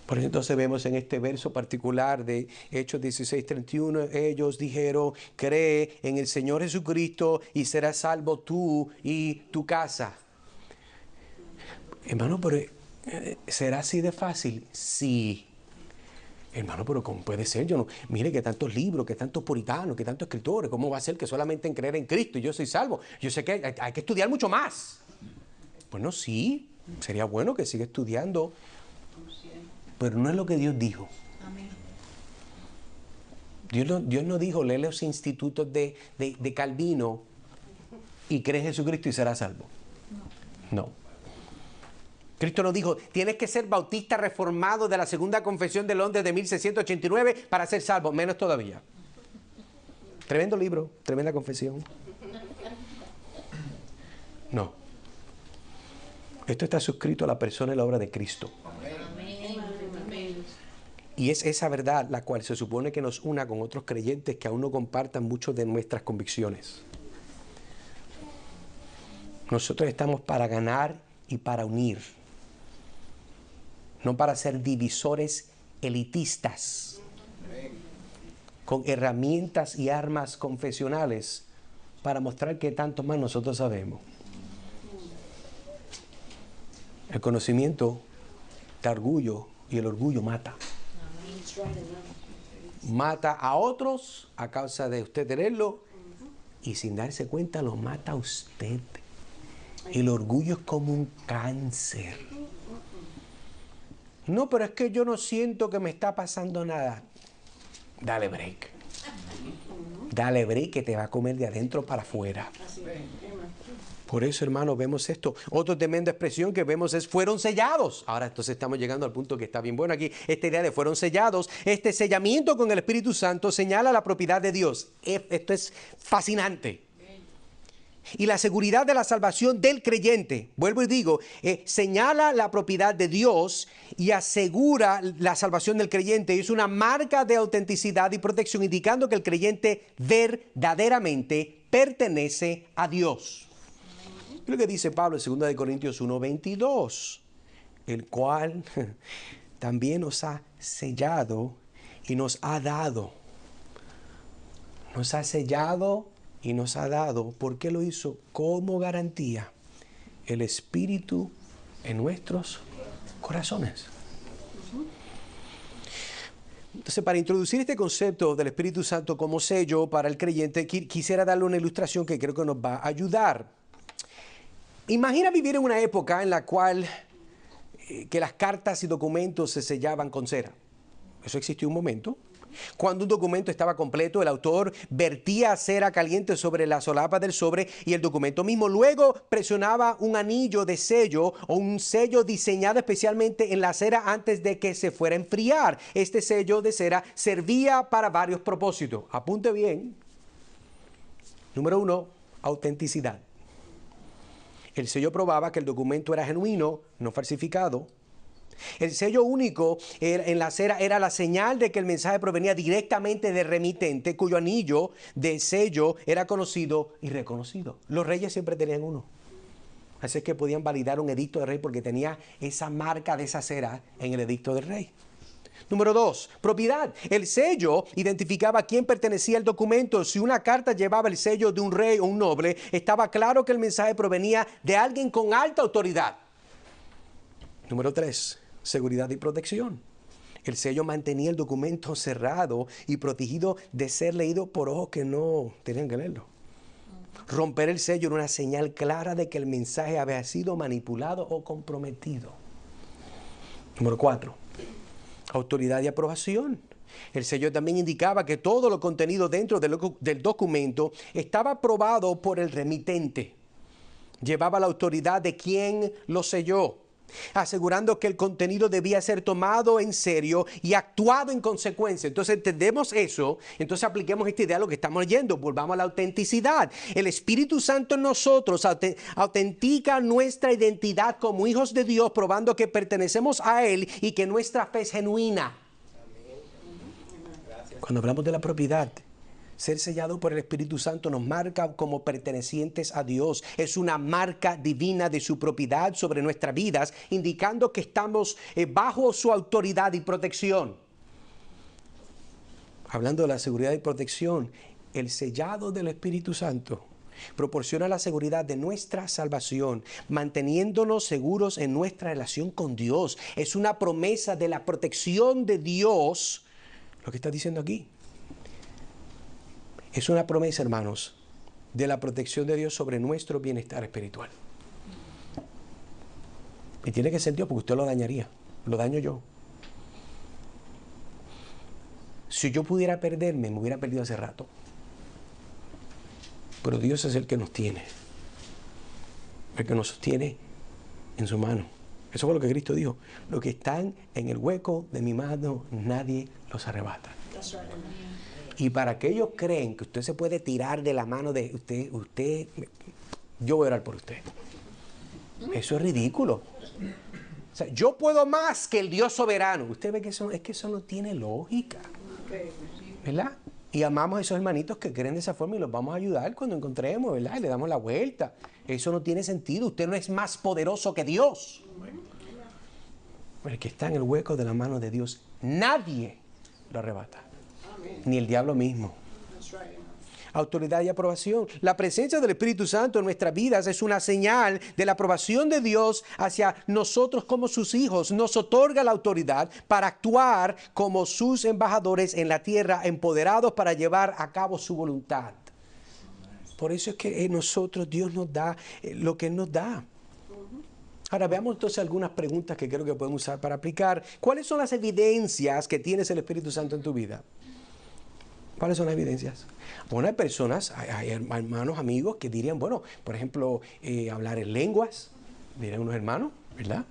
Por eso entonces vemos en este verso particular de Hechos 16:31, ellos dijeron, cree en el Señor Jesucristo y serás salvo tú y tu casa. Hermano, pero ¿será así de fácil? Sí. Hermano, pero ¿cómo puede ser? Yo no, mire que tantos libros, que tantos puritanos, que tantos escritores, ¿cómo va a ser que solamente en creer en Cristo y yo soy salvo? Yo sé que hay que estudiar mucho más. Bueno, sí, sería bueno que siga estudiando. Pero no es lo que Dios dijo. Amén. Dios no dijo, lee los institutos de Calvino y cree en Jesucristo y serás salvo. No. Cristo no dijo, tienes que ser bautista reformado de la Segunda Confesión de Londres de 1689 para ser salvo. Menos todavía. Tremendo libro, tremenda confesión. No. Esto está suscrito a la persona y la obra de Cristo. Y es esa verdad la cual se supone que nos una con otros creyentes que aún no compartan muchas de nuestras convicciones. Nosotros estamos para ganar y para unir, no para ser divisores elitistas, con herramientas y armas confesionales para mostrar que tanto más nosotros sabemos. El conocimiento da orgullo y el orgullo mata. Mata a otros a causa de usted tenerlo y sin darse cuenta lo mata a usted. El orgullo es como un cáncer. No, pero es que yo no siento que me está pasando nada. Dale break. Dale break que te va a comer de adentro para afuera. Por eso, hermano, vemos esto. Otra tremenda expresión que vemos es fueron sellados. Ahora, entonces estamos llegando al punto que está bien bueno aquí. Esta idea de fueron sellados. Este sellamiento con el Espíritu Santo señala la propiedad de Dios. Esto es fascinante. Y la seguridad de la salvación del creyente, vuelvo y digo, señala la propiedad de Dios y asegura la salvación del creyente. Es una marca de autenticidad y protección, indicando que el creyente verdaderamente pertenece a Dios. Lo que dice Pablo en 2 Corintios 1:22, el cual también nos ha sellado y nos ha dado. Nos ha sellado y nos ha dado. ¿Por qué lo hizo? Como garantía el Espíritu en nuestros corazones. Entonces, para introducir este concepto del Espíritu Santo como sello para el creyente, quisiera darle una ilustración que creo que nos va a ayudar. Imagina vivir en una época en la cual que las cartas y documentos se sellaban con cera. Eso existió un momento. Cuando un documento estaba completo, el autor vertía cera caliente sobre la solapa del sobre y el documento mismo. Luego presionaba un anillo de sello o un sello diseñado especialmente en la cera antes de que se fuera a enfriar. Este sello de cera servía para varios propósitos. Apunte bien. Número 1, autenticidad. El sello probaba que el documento era genuino, no falsificado. El sello único en la cera era la señal de que el mensaje provenía directamente del remitente, cuyo anillo de sello era conocido y reconocido. Los reyes siempre tenían uno. Así es que podían validar un edicto del rey porque tenía esa marca de esa cera en el edicto del rey. Número 2, propiedad. El sello identificaba a quién pertenecía el documento. Si una carta llevaba el sello de un rey o un noble, estaba claro que el mensaje provenía de alguien con alta autoridad. Número 3, seguridad y protección. El sello mantenía el documento cerrado y protegido de ser leído por ojos que no tenían que leerlo. Romper el sello era una señal clara de que el mensaje había sido manipulado o comprometido. Número 4, autoridad y aprobación. El sello también indicaba que todo lo contenido dentro del documento estaba aprobado por el remitente. Llevaba la autoridad de quien lo selló, asegurando que el contenido debía ser tomado en serio y actuado en consecuencia. Entonces entendemos eso, entonces apliquemos esta idea a lo que estamos leyendo, volvamos a la autenticidad. El Espíritu Santo en nosotros autentica nuestra identidad como hijos de Dios, probando que pertenecemos a Él y que nuestra fe es genuina. Cuando hablamos de la propiedad, ser sellado por el Espíritu Santo nos marca como pertenecientes a Dios. Es una marca divina de su propiedad sobre nuestras vidas, indicando que estamos bajo su autoridad y protección. Hablando de la seguridad y protección, el sellado del Espíritu Santo proporciona la seguridad de nuestra salvación, manteniéndonos seguros en nuestra relación con Dios. Es una promesa de la protección de Dios, lo que está diciendo aquí. Es una promesa, hermanos, de la protección de Dios sobre nuestro bienestar espiritual. Y tiene que ser Dios, porque usted lo dañaría. Lo daño yo. Si yo pudiera perderme, me hubiera perdido hace rato. Pero Dios es el que nos tiene. El que nos sostiene en su mano. Eso fue lo que Cristo dijo. Los que están en el hueco de mi mano, nadie los arrebata. Y para aquellos creen que usted se puede tirar de la mano de usted, yo voy a orar por usted. Eso es ridículo. O sea, yo puedo más que el Dios soberano. Usted ve que eso no tiene lógica. ¿Verdad? Y amamos a esos hermanitos que creen de esa forma y los vamos a ayudar cuando encontremos, ¿verdad? Y le damos la vuelta. Eso no tiene sentido. Usted no es más poderoso que Dios. El que está en el hueco de la mano de Dios, nadie lo arrebata. Ni el diablo mismo. Autoridad y aprobación. La presencia del Espíritu Santo en nuestras vidas es una señal de la aprobación de Dios hacia nosotros como sus hijos. Nos otorga la autoridad para actuar como sus embajadores en la tierra, empoderados para llevar a cabo su voluntad. Por eso es que nosotros Dios nos da lo que Él nos da. Ahora veamos entonces algunas preguntas que creo que podemos usar para aplicar. ¿Cuáles son las evidencias que tienes el Espíritu Santo en tu vida? ¿Cuáles son las evidencias? Bueno, hay personas, hay hermanos, amigos que dirían, bueno, por ejemplo, hablar en lenguas, dirían unos hermanos, ¿verdad?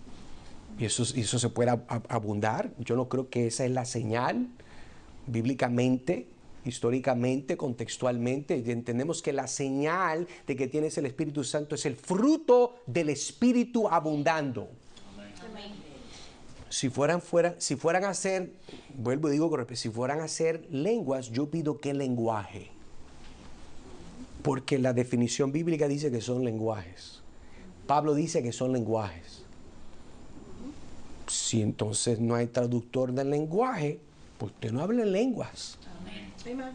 Y eso se puede abundar. Yo no creo que esa es la señal bíblicamente, históricamente, contextualmente. Entendemos que la señal de que tienes el Espíritu Santo es el fruto del Espíritu abundando. Si fueran a hacer, vuelvo y digo, si fueran a hacer lenguas, yo pido que lenguaje. Porque la definición bíblica dice que son lenguajes. Pablo dice que son lenguajes. Si entonces no hay traductor del lenguaje, pues usted no habla en lenguas. Amén.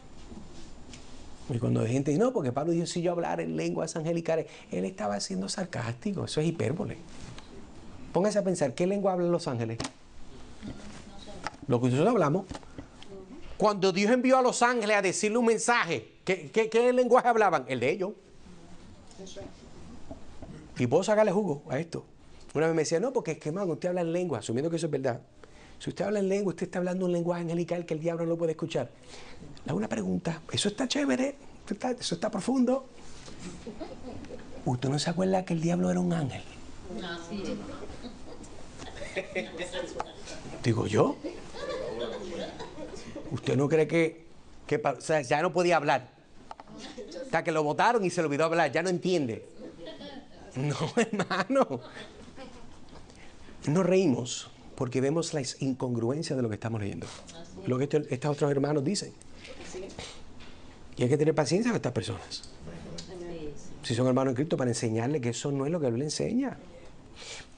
Y cuando hay gente dice, no, porque Pablo dijo, si yo hablara en lenguas angelicales, él estaba siendo sarcástico, eso es hipérbole. Póngase a pensar, ¿qué lengua hablan los ángeles? Lo que nosotros hablamos. Cuando Dios envió a los ángeles a decirle un mensaje, ¿qué lenguaje hablaban? El de ellos. Y puedo sacarle jugo a esto. Una vez me decía, no, porque es que, man, usted habla en lengua, asumiendo que eso es verdad. Si usted habla en lengua, usted está hablando un lenguaje angelical que el diablo no puede escuchar. Le hago una pregunta, eso está chévere, eso está profundo. ¿Usted no se acuerda que el diablo era un ángel? Así es. Digo yo. ¿Usted no cree que o sea, ya no podía hablar? Hasta que lo votaron y se le olvidó hablar, ya no entiende. No, hermano. Nos reímos porque vemos las incongruencias de lo que estamos leyendo. Lo que estos otros hermanos dicen. Y hay que tener paciencia con estas personas. Si son hermanos en Cristo, para enseñarles que eso no es lo que Él le enseña.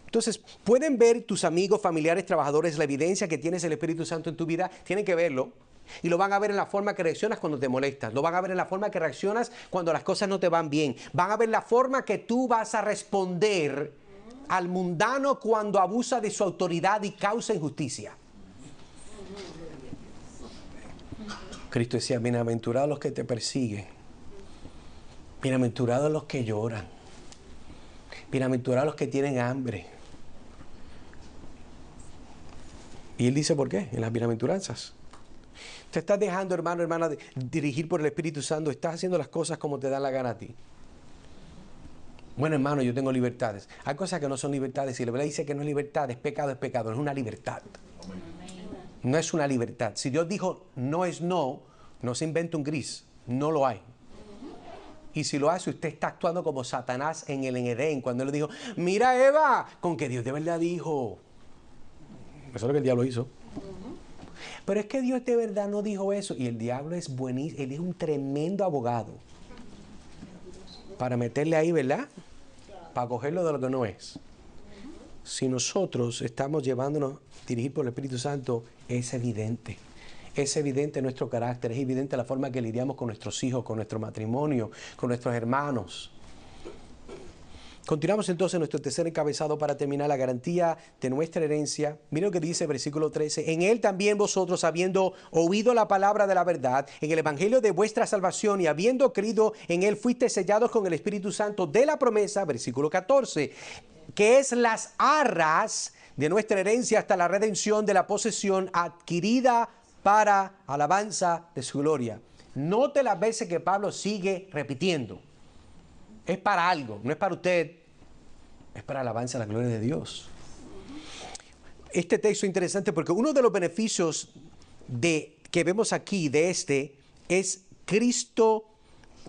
Entonces, ¿pueden ver tus amigos, familiares, trabajadores la evidencia que tienes el Espíritu Santo en tu vida? Tienen que verlo. Y lo van a ver en la forma que reaccionas cuando te molestas. Lo van a ver en la forma que reaccionas cuando las cosas no te van bien. Van a ver la forma que tú vas a responder al mundano cuando abusa de su autoridad y causa injusticia. Cristo decía, bienaventurados los que te persiguen. Bienaventurados los que lloran. Bienaventurados los que tienen hambre. Y Él dice, ¿por qué? En las bienaventuranzas. Te estás dejando, hermano, hermana, dirigir por el Espíritu Santo. Estás haciendo las cosas como te dan la gana a ti. Bueno, hermano, yo tengo libertades. Hay cosas que no son libertades. Si la Biblia dice que no es libertad, es pecado, no es una libertad. No es una libertad. Si Dios dijo no es no, no se inventa un gris. No lo hay. Y si lo hace, usted está actuando como Satanás en el Edén, cuando él le dijo, mira Eva, con que Dios de verdad dijo. Eso es lo que el diablo hizo. Pero es que Dios de verdad no dijo eso. Y el diablo es buenísimo, él es un tremendo abogado. Para meterle ahí, ¿verdad? Para cogerlo de lo que no es. Si nosotros estamos llevándonos a dirigir por el Espíritu Santo, es evidente. Es evidente nuestro carácter, es evidente la forma que lidiamos con nuestros hijos, con nuestro matrimonio, con nuestros hermanos. Continuamos entonces nuestro tercer encabezado para terminar la garantía de nuestra herencia. Miren lo que dice el versículo 13. En él también vosotros, habiendo oído la palabra de la verdad, en el evangelio de vuestra salvación y habiendo creído en él, fuiste sellados con el Espíritu Santo de la promesa, versículo 14, que es las arras de nuestra herencia hasta la redención de la posesión adquirida para alabanza de su gloria. Note las veces que Pablo sigue repitiendo. Es para algo, no es para usted, es para alabanza de la gloria de Dios. Este texto es interesante porque uno de los beneficios que vemos aquí es Cristo,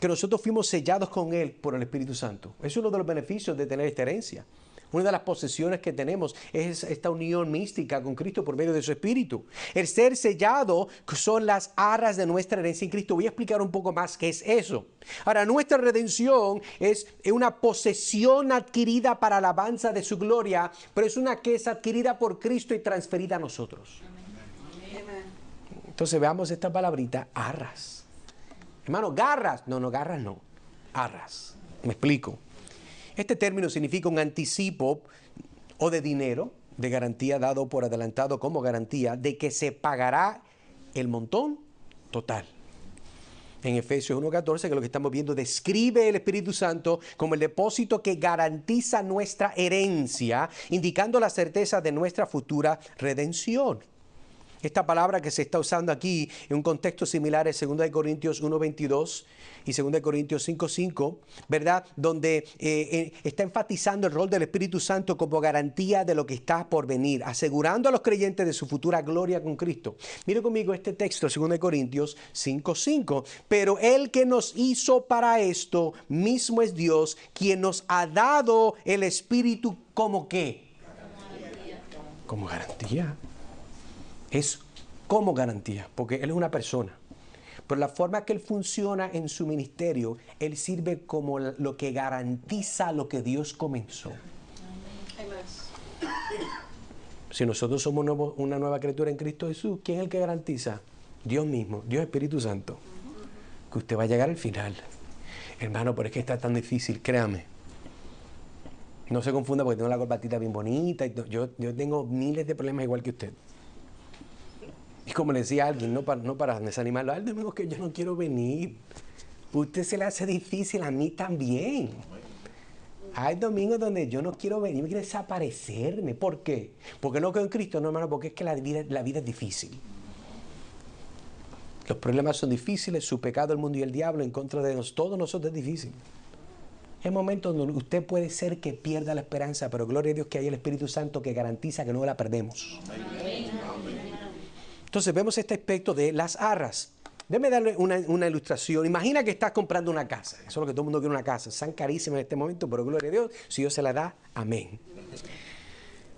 que nosotros fuimos sellados con Él por el Espíritu Santo. Es uno de los beneficios de tener esta herencia. Una de las posesiones que tenemos es esta unión mística con Cristo por medio de su Espíritu. El ser sellado son las arras de nuestra herencia en Cristo. Voy a explicar un poco más qué es eso. Ahora, nuestra redención es una posesión adquirida para alabanza de su gloria, pero es una que es adquirida por Cristo y transferida a nosotros. Entonces veamos esta palabrita, arras. Hermano, garras. No, garras no. Arras. Me explico. Este término significa un anticipo o de dinero, de garantía dado por adelantado como garantía, de que se pagará el montón total. En Efesios 1:14, que es lo que estamos viendo, describe el Espíritu Santo como el depósito que garantiza nuestra herencia, indicando la certeza de nuestra futura redención. Esta palabra que se está usando aquí en un contexto similar es 2 Corintios 1:22 y 2 Corintios 5:5, ¿verdad? Donde está enfatizando el rol del Espíritu Santo como garantía de lo que está por venir, asegurando a los creyentes de su futura gloria con Cristo. Mire conmigo este texto, 2 Corintios 5:5. Pero el que nos hizo para esto mismo es Dios, quien nos ha dado el Espíritu como ¿qué? Como garantía. Es como garantía, porque Él es una persona. Pero la forma que Él funciona en su ministerio, Él sirve como lo que garantiza lo que Dios comenzó. Si nosotros somos una nueva criatura en Cristo Jesús, ¿quién es el que garantiza? Dios mismo, Dios Espíritu Santo. Que usted va a llegar al final. Hermano, pero es que está tan difícil, créame. No se confunda porque tengo la corbatita bien bonita. Yo tengo miles de problemas igual que usted. como le decía a alguien, no para desanimarlo, hay domingos que yo no quiero venir. Usted se le hace difícil, a mí también. Hay domingos donde yo no quiero venir, me quiero desaparecerme. ¿Por qué? Porque no creo en Cristo, no, hermano, porque es que la vida es difícil. Los problemas son difíciles, su pecado, el mundo y el diablo en contra de todos nosotros es difícil. Hay momentos donde usted puede ser que pierda la esperanza, pero gloria a Dios que hay el Espíritu Santo que garantiza que no la perdemos. Entonces vemos este aspecto de las arras. Déjame darle una ilustración. Imagina que estás comprando una casa. Eso es lo que todo el mundo quiere, una casa. Están carísimas en este momento, pero gloria a Dios, si Dios se la da, amén.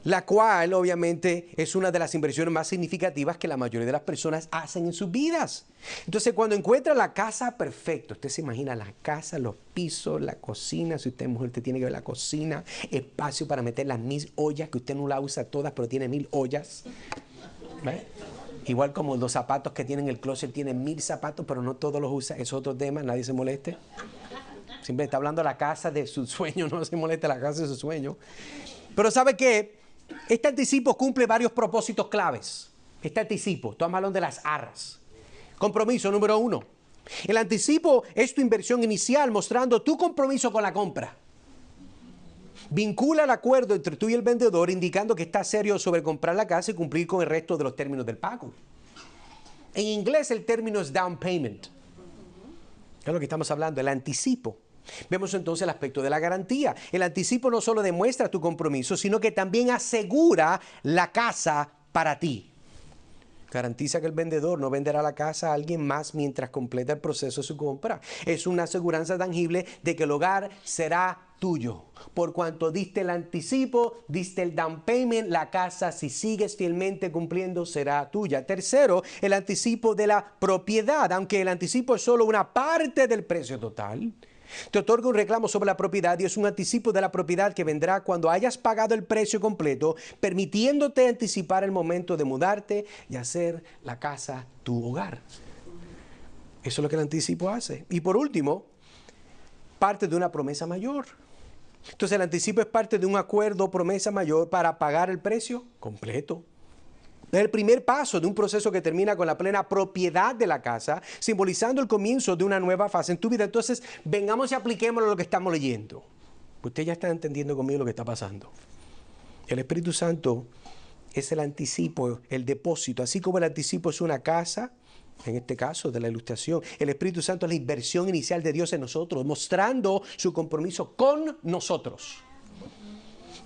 La cual obviamente es una de las inversiones más significativas que la mayoría de las personas hacen en sus vidas. Entonces cuando encuentra la casa perfecta, usted se imagina la casa, los pisos, la cocina, si usted es mujer, usted tiene que ver la cocina, espacio para meter las 1000 ollas, que usted no la usa todas, pero tiene 1000 ollas. ¿Ves? Igual como los zapatos que tienen el closet, tienen 1000 zapatos, pero no todos los usa, es otro tema, nadie se moleste. Siempre está hablando de la casa de su sueño, no se moleste la casa de su sueño. Pero ¿sabe qué? Este anticipo cumple varios propósitos claves. Este anticipo, estamos hablando de las arras. Compromiso número 1. El anticipo es tu inversión inicial mostrando tu compromiso con la compra. Vincula el acuerdo entre tú y el vendedor indicando que estás serio sobre comprar la casa y cumplir con el resto de los términos del pago. En inglés el término es down payment. Es lo que estamos hablando, el anticipo. Vemos entonces el aspecto de la garantía. El anticipo no solo demuestra tu compromiso, sino que también asegura la casa para ti. Garantiza que el vendedor no venderá la casa a alguien más mientras completa el proceso de su compra. Es una aseguranza tangible de que el hogar será tuyo. Por cuanto diste el anticipo, diste el down payment, la casa, si sigues fielmente cumpliendo, será tuya. Tercero, el anticipo de la propiedad. Aunque el anticipo es solo una parte del precio total, te otorga un reclamo sobre la propiedad y es un anticipo de la propiedad que vendrá cuando hayas pagado el precio completo, permitiéndote anticipar el momento de mudarte y hacer la casa tu hogar. Eso es lo que el anticipo hace. Y por último, parte de una promesa mayor. Entonces el anticipo es parte de un acuerdo o promesa mayor para pagar el precio completo. Es el primer paso de un proceso que termina con la plena propiedad de la casa, simbolizando el comienzo de una nueva fase en tu vida. Entonces, vengamos y apliquémoslo a lo que estamos leyendo. Usted ya está entendiendo conmigo lo que está pasando. El Espíritu Santo es el anticipo, el depósito. Así como el anticipo es una casa, en este caso de la ilustración, el Espíritu Santo es la inversión inicial de Dios en nosotros, mostrando su compromiso con nosotros.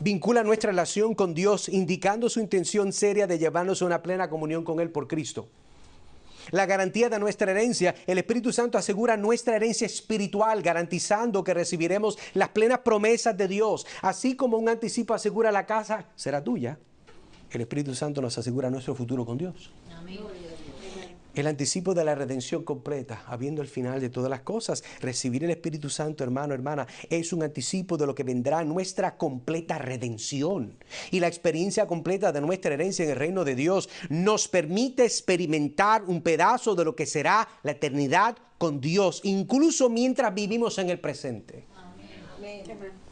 Vincula nuestra relación con Dios, indicando su intención seria de llevarnos a una plena comunión con Él por Cristo. La garantía de nuestra herencia, el Espíritu Santo asegura nuestra herencia espiritual, garantizando que recibiremos las plenas promesas de Dios. Así como un anticipo asegura la casa será tuya, el Espíritu Santo nos asegura nuestro futuro con Dios. Amén. El anticipo de la redención completa, habiendo el final de todas las cosas. Recibir el Espíritu Santo, hermano, hermana, es un anticipo de lo que vendrá, nuestra completa redención. Y la experiencia completa de nuestra herencia en el reino de Dios nos permite experimentar un pedazo de lo que será la eternidad con Dios, incluso mientras vivimos en el presente. Amén.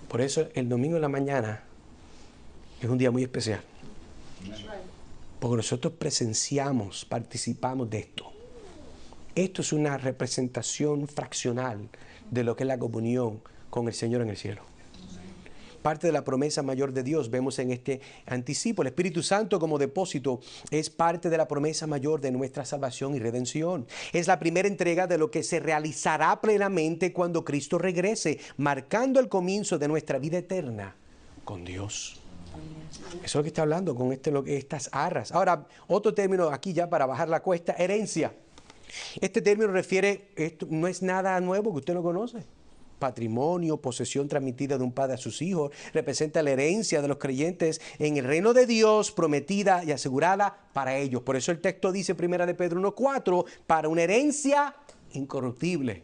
Por eso el domingo en la mañana es un día muy especial. Porque nosotros presenciamos, participamos de esto. Esto es una representación fraccional de lo que es la comunión con el Señor en el cielo. Parte de la promesa mayor de Dios vemos en este anticipo. El Espíritu Santo como depósito es parte de la promesa mayor de nuestra salvación y redención. Es la primera entrega de lo que se realizará plenamente cuando Cristo regrese, marcando el comienzo de nuestra vida eterna con Dios. Eso es lo que está hablando con estas arras. Ahora, otro término aquí ya para bajar la cuesta, herencia. Este término esto no es nada nuevo que usted no conoce. Patrimonio, posesión transmitida de un padre a sus hijos, representa la herencia de los creyentes en el reino de Dios, prometida y asegurada para ellos. Por eso el texto dice, 1 de Pedro 1:4, para una herencia incorruptible,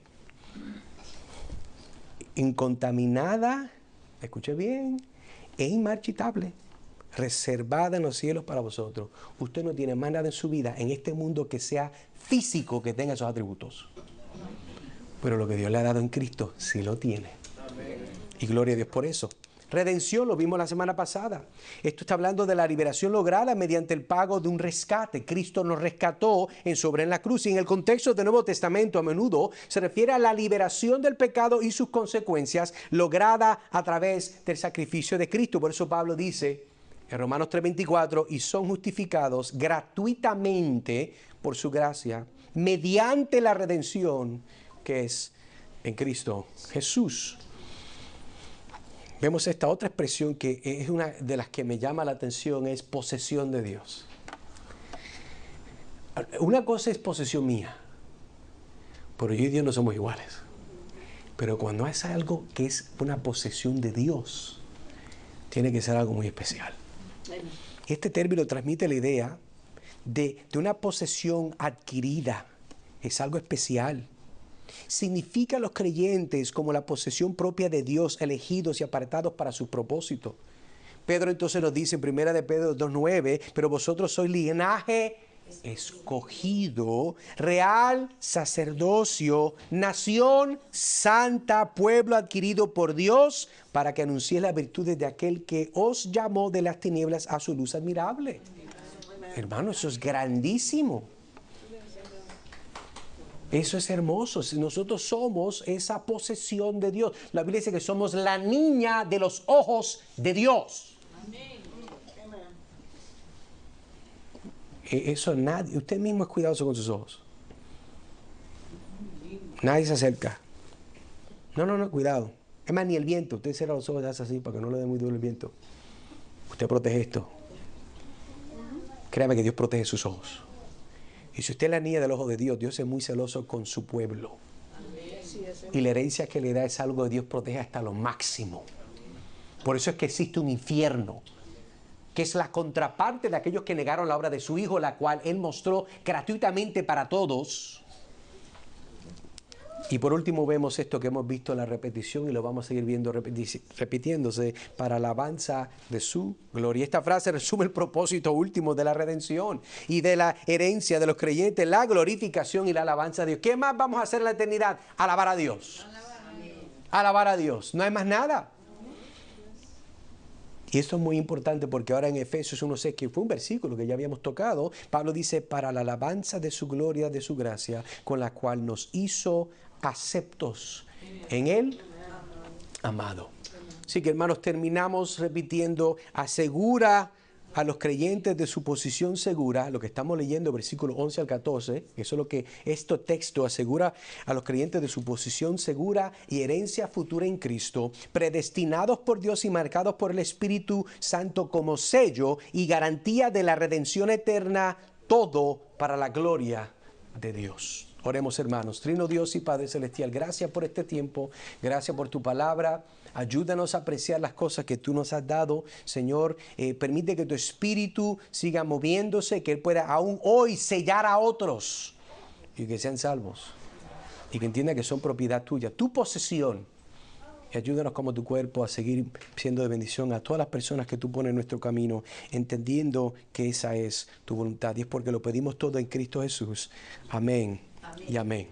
incontaminada, escuche bien, e inmarchitable, reservada en los cielos para vosotros. Usted no tiene más nada en su vida, en este mundo que sea físico, que tenga esos atributos. Pero lo que Dios le ha dado en Cristo, sí lo tiene. Amén. Y gloria a Dios por eso. Redención, lo vimos la semana pasada. Esto está hablando de la liberación lograda mediante el pago de un rescate. Cristo nos rescató en su obra en la cruz. Y en el contexto del Nuevo Testamento a menudo se refiere a la liberación del pecado y sus consecuencias lograda a través del sacrificio de Cristo. Por eso Pablo dice en Romanos 3:24, y son justificados gratuitamente por su gracia, mediante la redención que es en Cristo Jesús. Vemos esta otra expresión que es una de las que me llama la atención, es posesión de Dios. Una cosa es posesión mía, pero yo y Dios no somos iguales. Pero cuando es algo que es una posesión de Dios, tiene que ser algo muy especial. Este término transmite la idea de una posesión adquirida. Es algo especial. Significa a los creyentes como la posesión propia de Dios, elegidos y apartados para su propósito. Pedro entonces nos dice en 1 de Pedro 2:9, pero vosotros sois linaje escogido, real sacerdocio, nación santa, pueblo adquirido por Dios, para que anunciéis las virtudes de aquel que os llamó de las tinieblas a su luz admirable. Hermano, eso es grandísimo. Eso es hermoso. Si nosotros somos esa posesión de Dios. La Biblia dice que somos la niña de los ojos de Dios. Eso nadie, usted mismo es cuidadoso con sus ojos. Nadie se acerca. No, cuidado. Es más, ni el viento. Usted cierra los ojos y hace así para que no le dé muy duro el viento. Usted protege esto. Créame que Dios protege sus ojos. Y si usted es la niña del ojo de Dios, Dios es muy celoso con su pueblo. Y la herencia que le da es algo que Dios protege hasta lo máximo. Por eso es que existe un infierno, que es la contraparte de aquellos que negaron la obra de su Hijo, la cual Él mostró gratuitamente para todos. Y por último vemos esto que hemos visto en la repetición y lo vamos a seguir viendo repitiéndose para alabanza de su gloria. Esta frase resume el propósito último de la redención y de la herencia de los creyentes, la glorificación y la alabanza a Dios. ¿Qué más vamos a hacer en la eternidad? Alabar a Dios. Alabar a Dios. No hay más nada. Y esto es muy importante porque ahora en Efesios 1:6, que fue un versículo que ya habíamos tocado, Pablo dice, para la alabanza de su gloria, de su gracia, con la cual nos hizo aceptos en Él, amado. Así que, hermanos, terminamos repitiendo, asegura a los creyentes de su posición segura, lo que estamos leyendo, versículos 11 al 14, eso es lo que este texto asegura a los creyentes de su posición segura y herencia futura en Cristo, predestinados por Dios y marcados por el Espíritu Santo como sello y garantía de la redención eterna, todo para la gloria de Dios. Oremos, hermanos. Trino Dios y Padre Celestial, gracias por este tiempo, gracias por tu palabra. Ayúdanos a apreciar las cosas que tú nos has dado, Señor. Permite que tu Espíritu siga moviéndose, que Él pueda aún hoy sellar a otros y que sean salvos. Y que entiendan que son propiedad tuya, tu posesión. Y ayúdanos como tu cuerpo a seguir siendo de bendición a todas las personas que tú pones en nuestro camino, entendiendo que esa es tu voluntad. Y es porque lo pedimos todo en Cristo Jesús. Amén y amén.